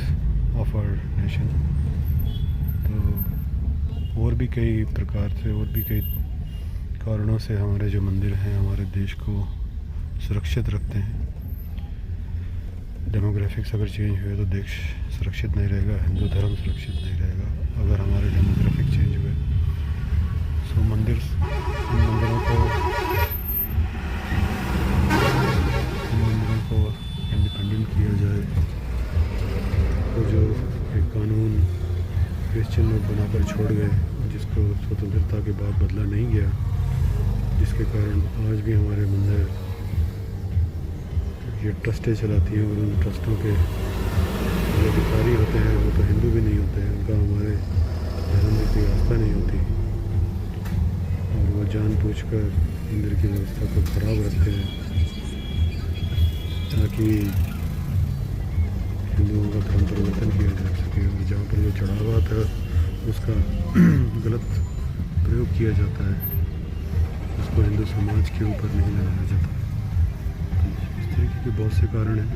Speaker 1: of our nation. तो और भी कई प्रकार से, और भी कई कारणों से हमारे जो मंदिर हैं हमारे देश को सुरक्षित रखते हैं। डेमोग्राफिक्स अगर चेंज हुए तो देश सुरक्षित नहीं रहेगा, हिंदू धर्म सुरक्षित नहीं रहेगा अगर हमारे डेमोग्राफिक चेंज हुए। सो इन मंदिरों को इंडिपेंडेंट किया जाए। तो जो एक कानून क्रिश्चियन लोग बनाकर छोड़ गए, जिसको स्वतंत्रता के बाद बदला नहीं गया, जिसके कारण आज भी हमारे मंदिर ये ट्रस्टें चलाती हैं और उन ट्रस्टों के जो अधिकारी होते हैं वो तो हिंदू भी नहीं होते हैं, उनका हमारे धर्म में कोई आस्था नहीं होती और वो जानबूझकर मंदिर की व्यवस्था को खराब रखते हैं ताकि हिंदुओं का धर्म परिवर्तन किया जा सके। और जहाँ पर जो चढ़ावा था उसका गलत प्रयोग किया जाता है, उसको हिंदू समाज के ऊपर नहीं लगाया जाता। इस तरीके के बहुत से कारण हैं।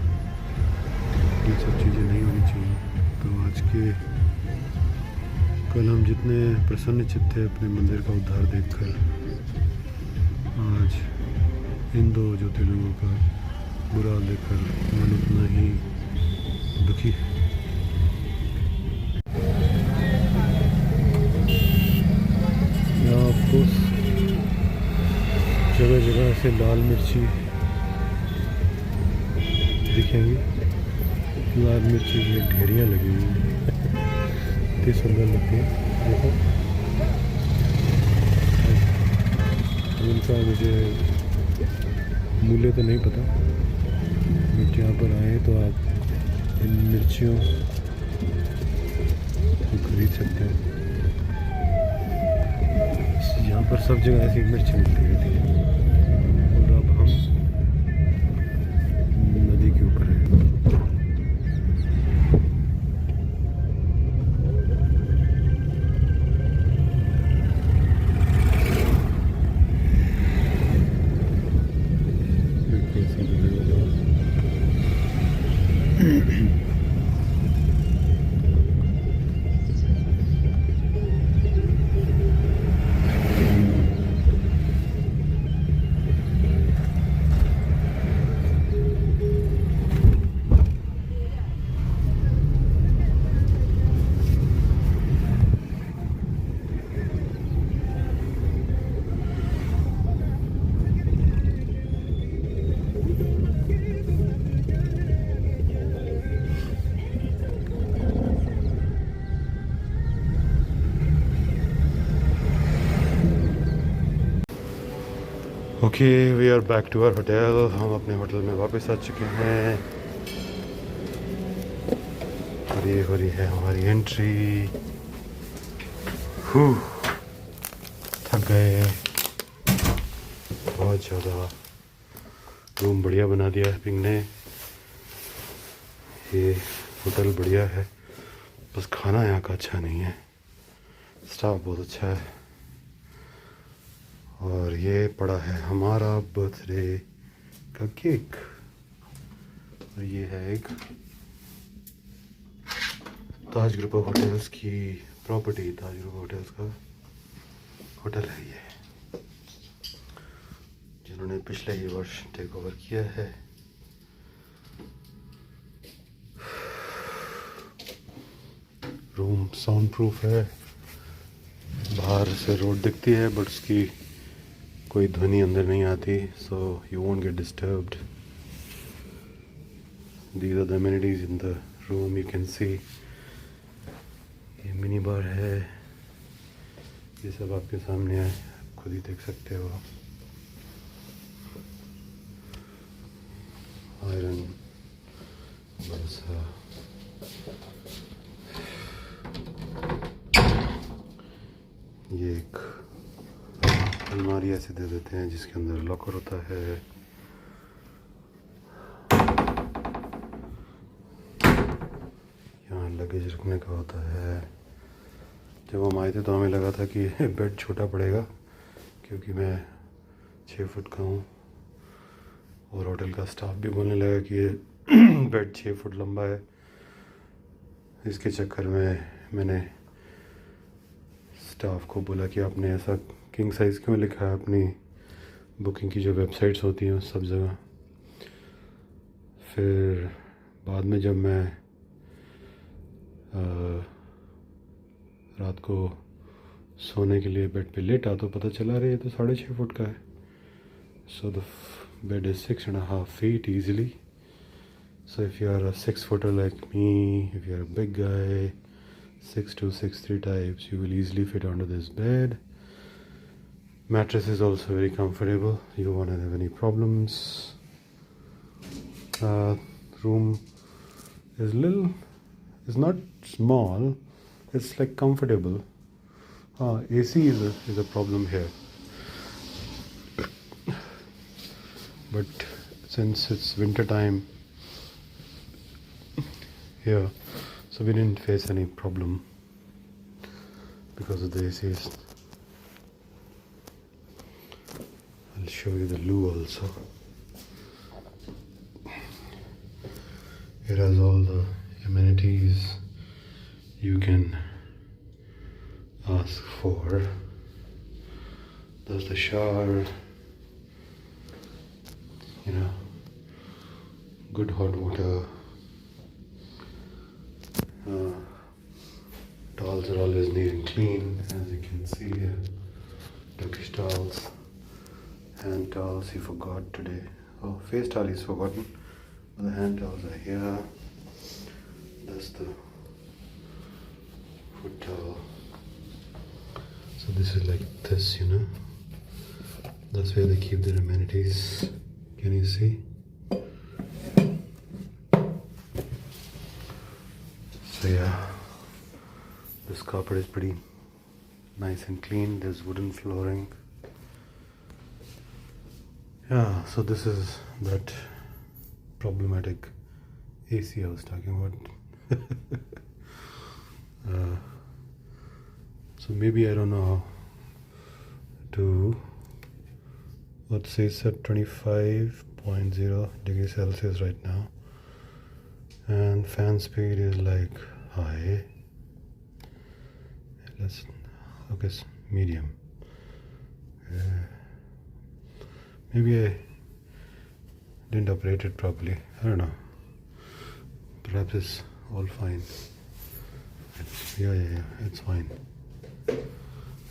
Speaker 1: ये सब चीज़ें नहीं होनी चाहिए। तो आज के कल हम जितने प्रसन्नचित्त थे अपने मंदिर का उद्धार देखकर, आज इन दो ज्योतिर्लिंगों का बुरा हाल देखकर मन उतना ही दुखी है। यहाँ आपको जगह जगह ऐसे लाल मिर्ची दिखेंगी, लाल मिर्ची की ढेरियाँ लगी हुई हैं। इतनी सुंदर लगती है। देखो इनका मुझे मूल्य तो नहीं पता, बट यहाँ पर आए तो आप इन मिर्चियों को खरीद सकते हैं। यहाँ पर सब जगह ऐसी मिर्च मिलती रहती है। और अब हम नदी के ऊपर हैं। Okay, we are back to our hotel. हम अपने होटल में वापस आ चुके हैं और ये हो रही है हमारी एंट्री। थक गए बहुत ज़्यादा। रूम बढ़िया बना दिया है पिंग ने। ये होटल बढ़िया है, बस खाना यहाँ का अच्छा नहीं है। स्टाफ बहुत अच्छा है। और ये पड़ा है हमारा बर्थडे का केक। और ये है एक ताज ग्रुप ऑफ होटल्स की प्रॉपर्टी। ताज ग्रुप होटल्स का होटल है ये, जिन्होंने पिछले ही वर्ष टेक ओवर किया है। रूम साउंड प्रूफ है। बाहर से रोड दिखती है बट उसकी कोई ध्वनि अंदर नहीं आती, so you won't get disturbed. These are the amenities in the room. You can see ये मिनी बार है। ये सब आपके सामने है, खुद ही देख सकते हो। आयरन बड़ा सा ये एक अलमारी ऐसे दे देते हैं जिसके अंदर लॉकर होता है। यहाँ लगेज रखने का होता है। जब हम आए थे तो हमें लगा था कि बेड छोटा पड़ेगा, क्योंकि मैं 6 फुट का हूँ। और होटल का स्टाफ भी बोलने लगा कि ये बेड 6 फुट लंबा है। इसके चक्कर में मैंने स्टाफ को बोला कि आपने ऐसा किंग साइज़ क्यों लिखा है अपनी बुकिंग की जो वेबसाइट्स होती हैं सब जगह। फिर बाद में जब मैं रात को सोने के लिए बेड पे लेटा तो पता चला रही है तो 6.5 फुट का है। So the bed is 6.5 feet easily. So if you are a 6 footer like me, if you are a big guy, 6'2", 6'3" types, you will easily fit onto this bed. Mattress is also very comfortable. You won't have any problems. Room is not small. It's like comfortable. AC is a problem here. But since it's winter time here, so we didn't face any problem because of the ACs. I'll show you the loo also. It has all the amenities you can ask for. There's the shower, you know, good hot water. Towels are always neat and clean, as you can see here. Turkish towels, hand towels he forgot today. Oh, face towel he's forgotten. But the hand towels are here. That's the foot towel. So this is like this, you know. That's where they keep their amenities. Can you see? So yeah, this carpet is pretty nice and clean. There's wooden flooring. Yeah, so this is that problematic AC I was talking about. So maybe I don't know how to, let's say it's at 25.0 degrees Celsius right now, and fan speed is like high. Let's, okay, it's medium. Maybe I didn't operate it properly. I don't know. Perhaps it's all fine. Yeah, it's fine.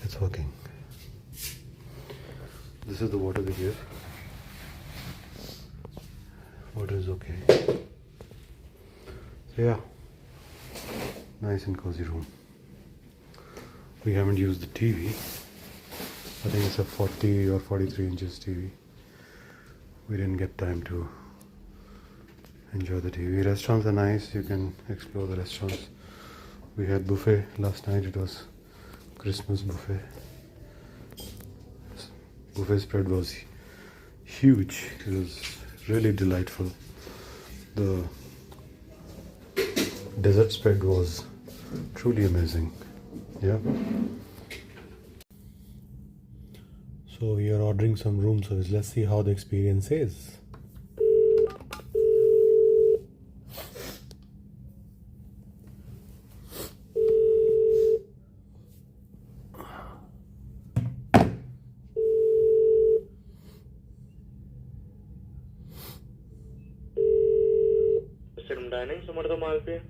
Speaker 1: It's working. This is the water they give. Water is okay. So yeah, nice and cozy room. We haven't used the TV. I think it's a 40 or 43 inches TV. We didn't get time to enjoy the TV. Restaurants are nice. You can explore the restaurants. We had buffet last night. It was Christmas buffet. Buffet spread was huge. It was really delightful. The dessert spread was truly amazing. Yeah. So we are ordering some room service. Let's see how the experience is.
Speaker 4: Dining, Samartha Malpe.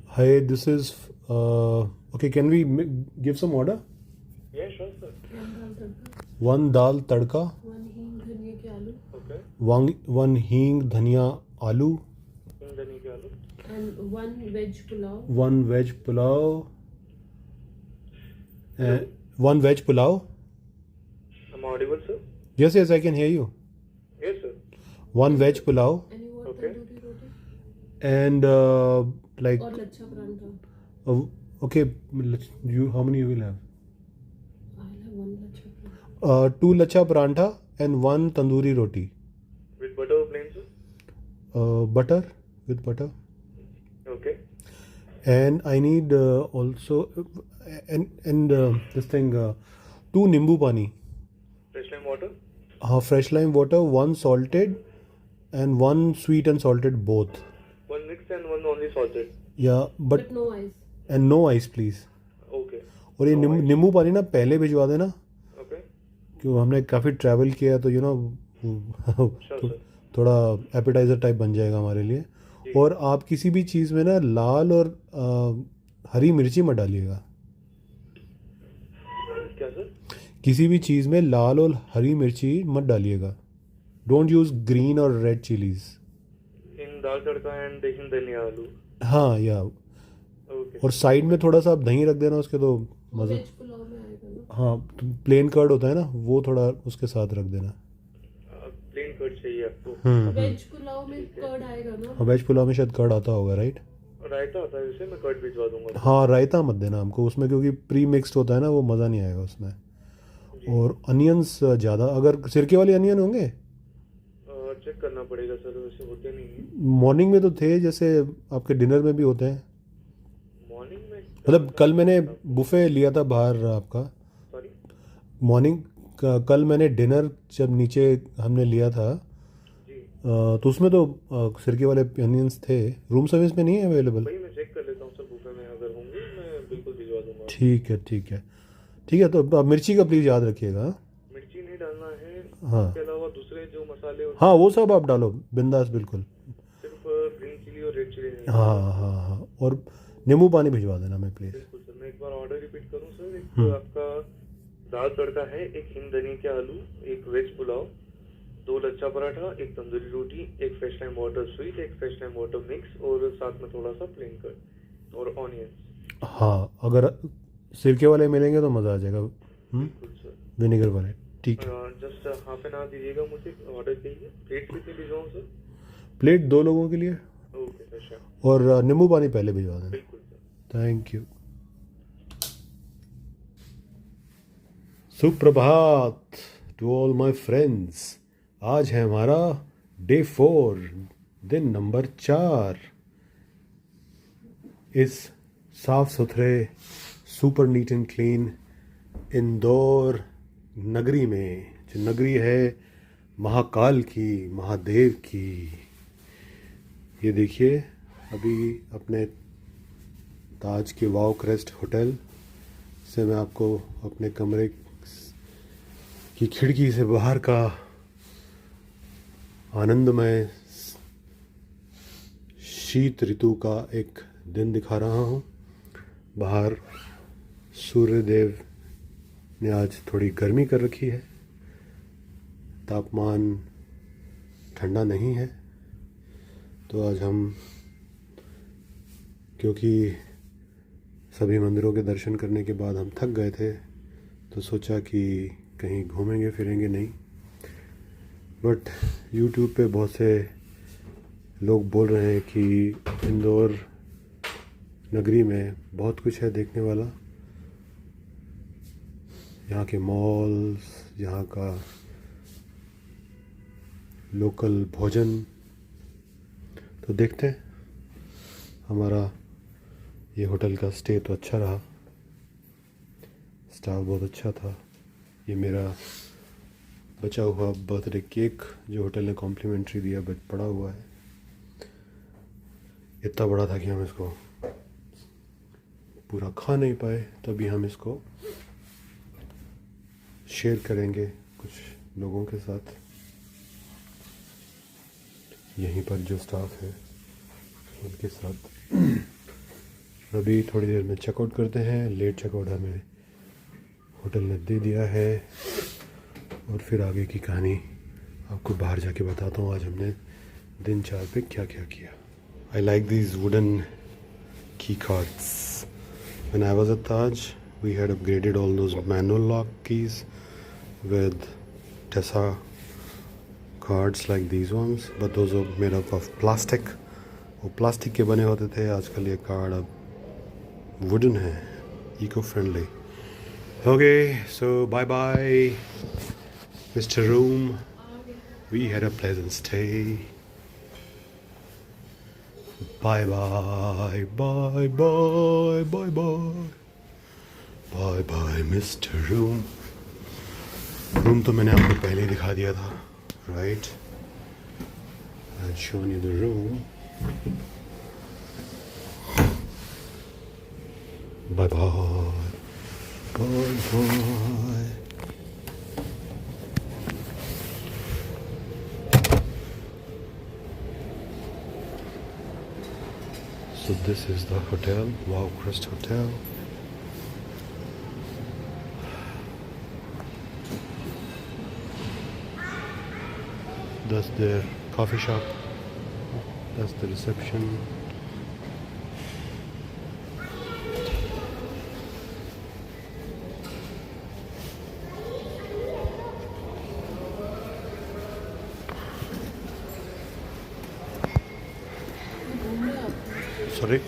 Speaker 1: Hi, this is okay. Can we give some order?
Speaker 4: Yeah, sure, sir.
Speaker 1: One dal tadka,
Speaker 5: one हींग धनिया के आलू
Speaker 4: Okay.
Speaker 1: one hing dhania aloo,
Speaker 4: Dhani ke aloo.
Speaker 5: and one veg pulao.
Speaker 1: one veg pulao, one veg pulao.
Speaker 4: I'm audible, sir?
Speaker 1: Yes, I can hear you.
Speaker 4: Yes, sir.
Speaker 1: One veg pulao
Speaker 5: And you want
Speaker 4: Okay.
Speaker 5: tandoori roti
Speaker 1: and like
Speaker 5: और लच्छा परांठा.
Speaker 1: okay. You how many you will have?
Speaker 5: I'll have one lachha paratha.
Speaker 1: 2 lacha parantha and 1 tandoori roti.
Speaker 4: With butter or plain, sir?
Speaker 1: Butter with butter.
Speaker 4: Okay.
Speaker 1: And I need also and this thing 2 nimbu pani.
Speaker 4: Fresh lime water?
Speaker 1: Fresh lime water, 1 salted and 1 sweet and salted both.
Speaker 4: One mixed and one only salted.
Speaker 1: Yeah, but
Speaker 5: But no ice.
Speaker 1: and no ice please.
Speaker 4: Okay.
Speaker 1: और ये
Speaker 4: No ice.
Speaker 1: नींबू पानी ना पहले भिजवा देना,
Speaker 4: Okay.
Speaker 1: क्यों हमने काफ़ी ट्रैवल किया है तो
Speaker 4: Sure, sir.
Speaker 1: थोड़ा एपेटाइजर टाइप बन जाएगा हमारे लिए. और आप किसी भी चीज़ में ना लाल और हरी मिर्ची मत डालिएगा.
Speaker 4: क्या सर?
Speaker 1: किसी भी चीज़ में लाल और हरी मिर्ची मत डालिएगा. डोंट यूज़ ग्रीन और red chillies.
Speaker 4: In dal tadka and in dhania aloo.
Speaker 1: हाँ या
Speaker 4: Okay.
Speaker 1: और साइड में थोड़ा सा आप दही रख देना उसके, तो मज़ा.
Speaker 5: वेज पुलाव में आएगा ना.
Speaker 1: हाँ, प्लेन कर्ड होता है ना, वो थोड़ा उसके साथ रख देना.
Speaker 4: Plain curd चाहिए आपको.
Speaker 5: वेज पुलाव में कर्ड आएगा ना.
Speaker 1: वेज पुलाव में शायद कर्ड आता होगा, राइट?
Speaker 4: रायता होता है, इसे मैं कर्ड भिजवा दूंगा.
Speaker 1: हाँ, रायता मत देना हमको उसमें, क्योंकि प्री मिक्स्ड होता है ना, वो मज़ा नहीं आएगा उसमें. और अनियंस ज़्यादा, अगर सिरके वाले अनियन होंगे.
Speaker 4: चेक करना पड़ेगा सर, वैसे होते नहीं है.
Speaker 1: मॉर्निंग में तो थे, जैसे आपके डिनर में भी होते हैं.
Speaker 4: मॉर्निंग में
Speaker 1: मतलब कल मैंने बुफे लिया था बाहर आपका.
Speaker 4: सॉरी.
Speaker 1: मॉर्निंग कल मैंने डिनर जब नीचे हमने लिया था,
Speaker 4: जी.
Speaker 1: तो उसमें तो सिरके वाले अनियंस थे, रूम सर्विस में नहीं है अवेलेबल?
Speaker 4: भाई मैं चेक कर लेता हूँ सर, बुफे में अगर होंगे मैं बिल्कुल भिजवा दूंगा।
Speaker 1: ठीक है ठीक है ठीक है। तो अब मिर्ची का प्लीज़ याद रखिएगा।
Speaker 4: मिर्ची नहीं डालना है,
Speaker 1: हाँ
Speaker 4: इसके अलावा दूसरे जो मसाले होते
Speaker 1: हाँ वो सब आप डालो बिंदास बिल्कुल।
Speaker 4: हैं, सिर्फ ग्रीन चिली और रेड चिली नहीं।
Speaker 1: हाँ हाँ हाँ, और नींबू पानी भिजवा देना मैं प्लीज़।
Speaker 4: बिल्कुल सर, मैं एक बार ऑर्डर रिपीट करूँ सर। एक
Speaker 1: हम्म।
Speaker 4: आपका दाल तड़का है, एक हिंग धनिया के आलू, एक वेज पुलाव, 2 लच्छा पराठा, एक तंदूरी रोटी, एक फ्रेश टाइम वाटर स्वीट, एक फ्रेश टाइम वाटर मिक्स और साथ में थोड़ा सा प्लेन कट और ऑनियंस।
Speaker 1: हाँ अगर सिरके वाले मिलेंगे तो मज़ा आ जाएगा।
Speaker 4: बिल्कुल सर।
Speaker 1: विनेगर वाले ठीक है।
Speaker 4: जस्ट हाफ एन आवर दीजिएगा मुझे ऑर्डर के लिए। प्लेट कितनी भिजवाऊँ सर?
Speaker 1: प्लेट 2 लोगों के लिए,
Speaker 4: ओके सर श्योर।
Speaker 1: और नींबू पानी पहले भिजवा देना।
Speaker 4: बिल्कुल सर।
Speaker 1: Thank you. सुप्रभात टू ऑल माय फ्रेंड्स। आज है हमारा डे 4, दिन नंबर 4 इस साफ सुथरे super neat and clean Indore नगरी में, जो नगरी है महाकाल की, महादेव की। ये देखिए, अभी अपने ताज के वाव क्रेस्ट होटल से मैं आपको अपने कमरे की खिड़की से बाहर का आनंदमय शीत ऋतु का एक दिन दिखा रहा हूँ। बाहर सूर्यदेव ने आज थोड़ी गर्मी कर रखी है, तापमान ठंडा नहीं है। तो आज हम, क्योंकि सभी मंदिरों के दर्शन करने के बाद हम थक गए थे, तो सोचा कि कहीं घूमेंगे फिरेंगे नहीं। बट YouTube पे बहुत से लोग बोल रहे हैं कि इंदौर नगरी में बहुत कुछ है देखने वाला। यहाँ के मॉल्स, यहाँ का लोकल भोजन। तो देखते हैं। हमारा ये होटल का स्टे तो अच्छा रहा, स्टाफ बहुत अच्छा था। ये मेरा बचा हुआ बर्थडे केक जो होटल ने कॉम्प्लीमेंट्री दिया, बट पड़ा हुआ है। इतना बड़ा था कि हम इसको पूरा खा नहीं पाए, तभी हम इसको शेयर करेंगे कुछ लोगों के साथ। यहीं पर जो स्टाफ है उनके साथ। अभी थोड़ी देर में चेकआउट करते हैं। लेट चेकआउट हमें होटल ने दे दिया है, और फिर आगे की कहानी आपको बाहर जाके बताता हूँ आज हमने दिन 4 पे क्या क्या किया। आई लाइक दीज वुडन की cards. When I was at Taj, we had upgraded all those manual lock keys with Tessa cards like these ones, but those are made up of plastic. वो प्लास्टिक के बने होते थे, आजकल ये कार्ड अब वुडन है, eco friendly. Okay, so bye bye mister room, we had a pleasant stay. Bye bye bye bye bye bye bye bye mister room. Room तो मैंने आपको पहले ही दिखा दिया था, right? I shown you the room. Bye bye bye bye. So this is the hotel, Wow Crest Hotel. That's their coffee shop. That's the reception. Sorry?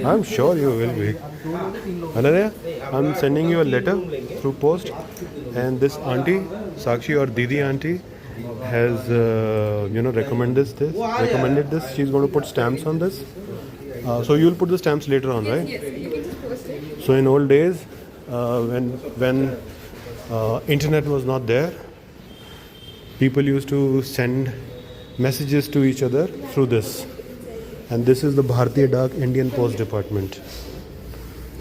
Speaker 1: I'm sure you will be. Ananya, I'm sending you a letter through post, and this auntie, Sakshi or Didi auntie, has recommended this. She's going to put stamps on this. So you'll put the stamps later on, right?
Speaker 3: Yes, you can just post it.
Speaker 1: So in old days, when internet was not there, people used to send messages to each other through this. And this is the Bharatiya Dak Indian Post Department.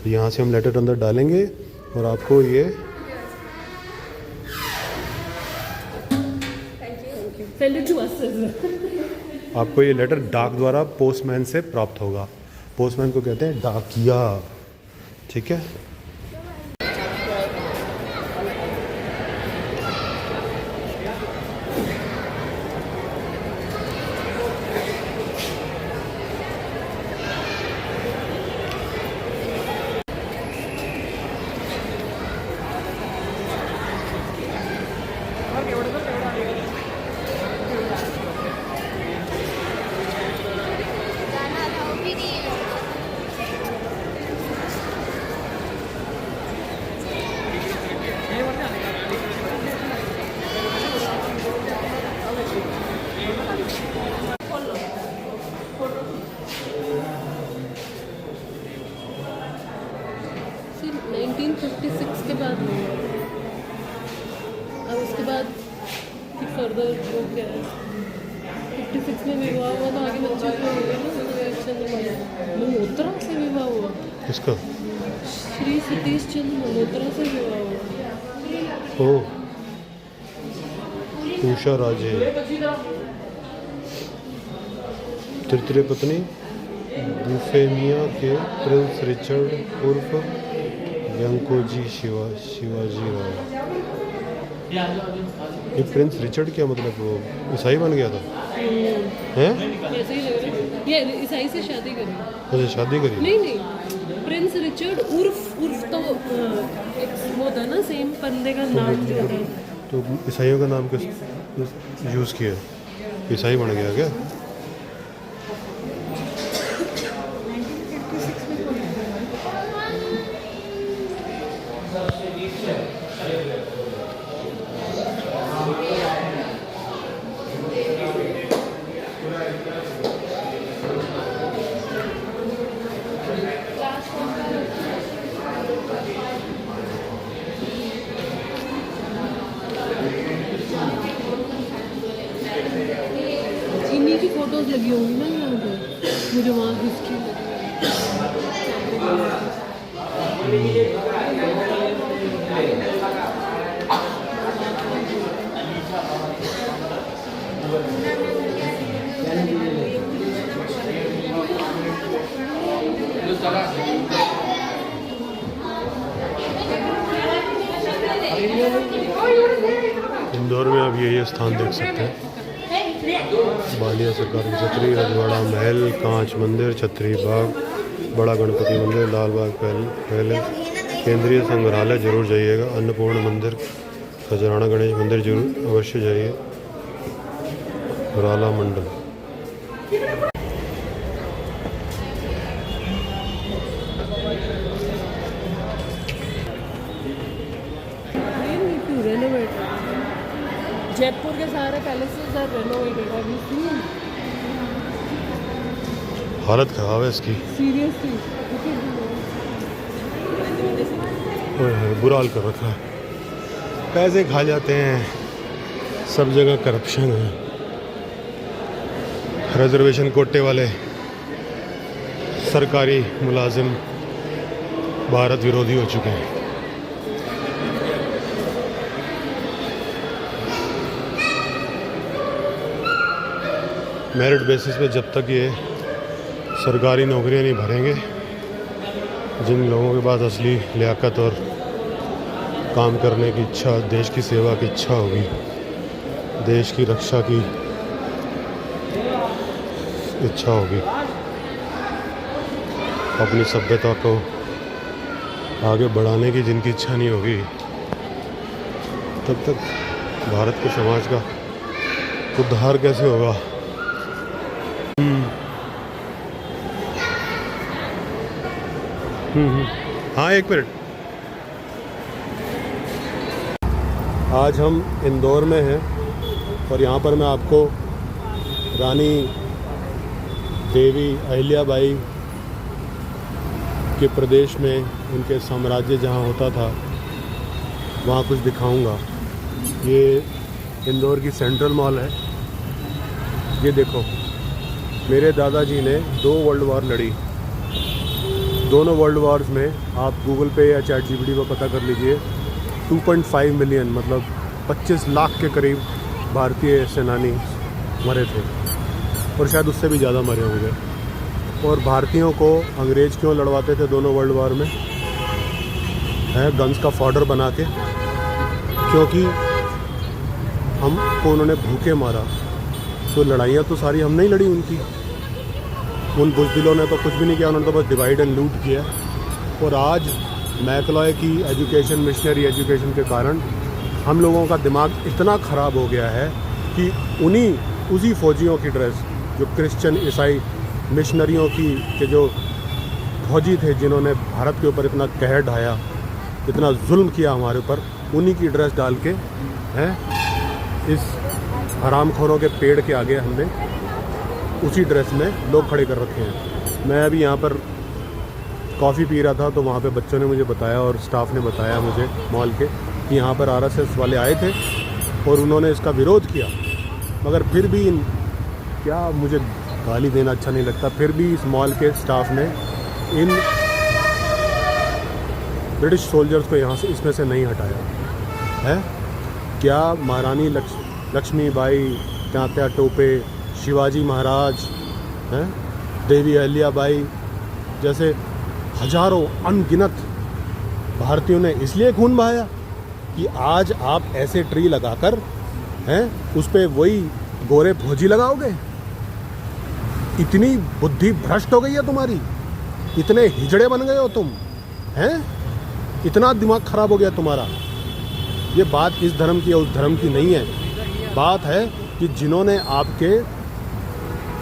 Speaker 1: तो यहाँ से हम लेटर अंदर डालेंगे और आपको ये
Speaker 2: Send it to us as well.
Speaker 1: आपको ये लेटर डाक द्वारा पोस्टमैन से प्राप्त होगा. पोस्टमैन को कहते हैं डाकिया. ठीक है.
Speaker 2: सिर्फ 1956 के बाद नहीं हुआ. अब उसके बाद कि फर्दर वो क्या है 56 में विवाह हुआ तो आगे बच्चे को हुए ना मल्होत्रा से विवाह हुआ.
Speaker 1: किसका?
Speaker 2: श्री सतीश चंद्र मल्होत्रा से विवाह हुआ.
Speaker 1: ओ उषा राजे तृतीय पत्नी यूफेमिया के प्रिंस रिचर्ड उर्फ यंकोजी शिवाजी राव. ये प्रिंस रिचर्ड क्या मतलब वो ईसाई बन गया था? हैं?
Speaker 2: ऐसे ही लग रहा है. ये ईसाई से शादी करी.
Speaker 1: अच्छा शादी करी?
Speaker 2: नहीं प्रिंस रिचर्ड उर्फ तो एक वो था ना सेम बंदे का नाम जो था.
Speaker 1: तो ईसाइयों का नाम किस यूज़ किया? ईसाई बन गया क्या?
Speaker 2: इन्हीं की फोटोज लगी होंगी ना यहाँ पे. मुझे वहाँ हिस्ट्री लगी.
Speaker 1: इंदौर में आप ये स्थान देख सकते हैं. बालिया सरकारी छतरी, रजवाड़ा महल, कांच मंदिर, छतरी बाग, बड़ा गणपति मंदिर, लाल बाग पैलेस, केंद्रीय संग्रहालय जरूर जाइएगा, अन्नपूर्ण मंदिर, खजराना गणेश मंदिर जरूर अवश्य जाइए, राला मंडल.
Speaker 2: जयपुर के सारे palaces are renovated. Have you seen?
Speaker 1: हालत ख़राब है इसकी.
Speaker 2: सीरियसली
Speaker 1: बुरा हाल कर रखा है. पैसे खा जाते हैं, सब जगह करप्शन है. रिजर्वेशन कोटे वाले सरकारी मुलाजिम भारत विरोधी हो चुके हैं. मेरिट बेसिस पे जब तक ये सरकारी नौकरियां नहीं भरेंगे, जिन लोगों के पास असली लियाकत और काम करने की इच्छा, देश की सेवा की इच्छा होगी, देश की रक्षा की इच्छा होगी, अपनी सभ्यता को आगे बढ़ाने की जिनकी इच्छा नहीं होगी, तब तक भारत के समाज का उद्धार कैसे होगा? हाँ, 1 मिनट। आज हम इंदौर में हैं और यहाँ पर मैं आपको रानी देवी अहिल्याबाई के प्रदेश में उनके साम्राज्य जहाँ होता था वहाँ कुछ दिखाऊंगा। ये इंदौर की सेंट्रल मॉल है। ये देखो, मेरे दादाजी ने 2 वर्ल्ड वॉर लड़ी। दोनों वर्ल्ड वॉर्स में आप गूगल पे या चैट जीपीटी पर पता कर लीजिए, 2.5 मिलियन मतलब 25 लाख के करीब भारतीय सेनानी मरे थे और शायद उससे भी ज़्यादा मरे होंगे। और भारतीयों को अंग्रेज़ क्यों लड़वाते थे दोनों वर्ल्ड वॉर में? है गन्स का फॉर्डर बना के, क्योंकि हमको उन्होंने भूखे मारा। तो लड़ाइयाँ तो सारी हम नहीं लड़ी उनकी। उन बुज़दिलों ने तो कुछ भी नहीं किया, उन्होंने तो बस डिवाइड एंड लूट किया। और आज मैकलॉय की एजुकेशन, मिशनरी एजुकेशन के कारण हम लोगों का दिमाग इतना ख़राब हो गया है कि उसी फौजियों की ड्रेस, जो क्रिश्चियन ईसाई मिशनरियों की के जो फौजी थे जिन्होंने भारत के ऊपर इतना कहर ढाया, इतना जुल्म किया हमारे ऊपर, उन्हीं की ड्रेस डाल के हैं इस हरामखोरों के पेड़ के आगे हमने उसी ड्रेस में लोग खड़े कर रखे हैं। मैं अभी यहाँ पर कॉफ़ी पी रहा था तो वहाँ पे बच्चों ने मुझे बताया और स्टाफ ने बताया मुझे मॉल के कि यहाँ पर आरएसएस वाले आए थे और उन्होंने इसका विरोध किया। मगर फिर भी क्या, मुझे गाली देना अच्छा नहीं लगता, फिर भी इस मॉल के स्टाफ ने इन ब्रिटिश सोल्जर्स को यहाँ से, इसमें से नहीं हटाया है। क्या महारानी लक्ष्मीबाई, तात्या टोपे, शिवाजी महाराज हैं, देवी अहिल्याबाई जैसे हजारों अनगिनत भारतीयों ने इसलिए खून बहाया कि आज आप ऐसे ट्री लगाकर हैं उस पे वही गोरे फौजी लगाओगे? इतनी बुद्धि भ्रष्ट हो गई है तुम्हारी, इतने हिजड़े बन गए हो तुम हैं, इतना दिमाग खराब हो गया तुम्हारा। ये बात इस धर्म की या उस धर्म की नहीं है, बात है कि जिन्होंने आपके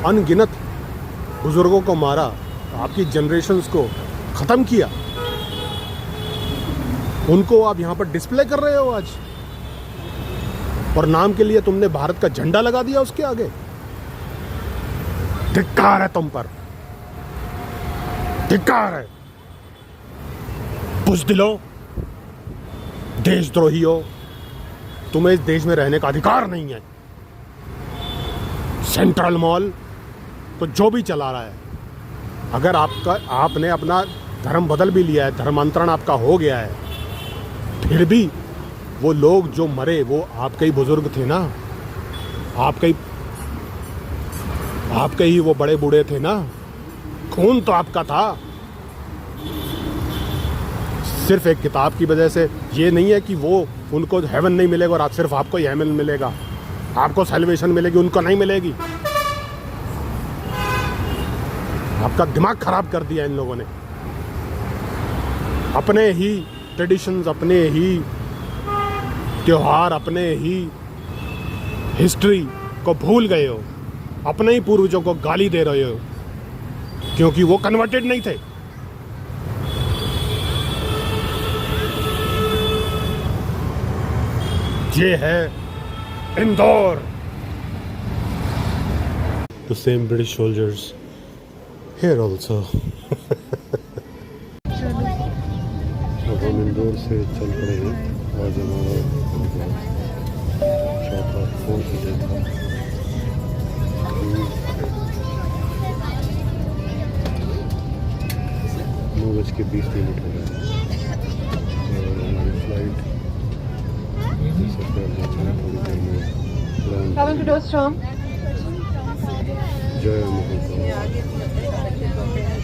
Speaker 1: अनगिनत बुजुर्गों को मारा, आपकी जनरेशन्स को ख़त्म किया, उनको आप यहाँ पर डिस्प्ले कर रहे हो आज। और नाम के लिए तुमने भारत का झंडा लगा दिया उसके आगे। धिक्कार है तुम पर, धिक्कार है। बुज़दिलों, देशद्रोहियों, तुम्हें इस देश में रहने का अधिकार नहीं है। सेंट्रल मॉल तो जो भी चला रहा है, अगर आपने अपना धर्म बदल भी लिया है, धर्मांतरण आपका हो गया है, फिर भी वो लोग जो मरे वो आपके ही बुजुर्ग थे ना, आपके ही वो बड़े बूढ़े थे ना, खून तो आपका था। सिर्फ एक किताब की वजह से ये नहीं है कि वो उनको हेवन नहीं मिलेगा और सिर्फ आपको ही हेवन मिलेगा, आपको सैल्वेशन मिलेगी, उनको नहीं मिलेगी। आपका दिमाग खराब कर दिया इन लोगों ने। अपने ही ट्रेडिशंस, अपने ही त्योहार, अपने ही हिस्ट्री को भूल गए हो, अपने ही पूर्वजों को गाली दे रहे हो क्योंकि वो कन्वर्टेड नहीं थे। ये है Indore. The same British soldiers here also. अब हम इंदौर से चल पड़े हैं। आज हमारा चौथा 4th डे था। 9:20 हो गए और हमारी फ्लाइट थोड़ी देर में जय महाकाल।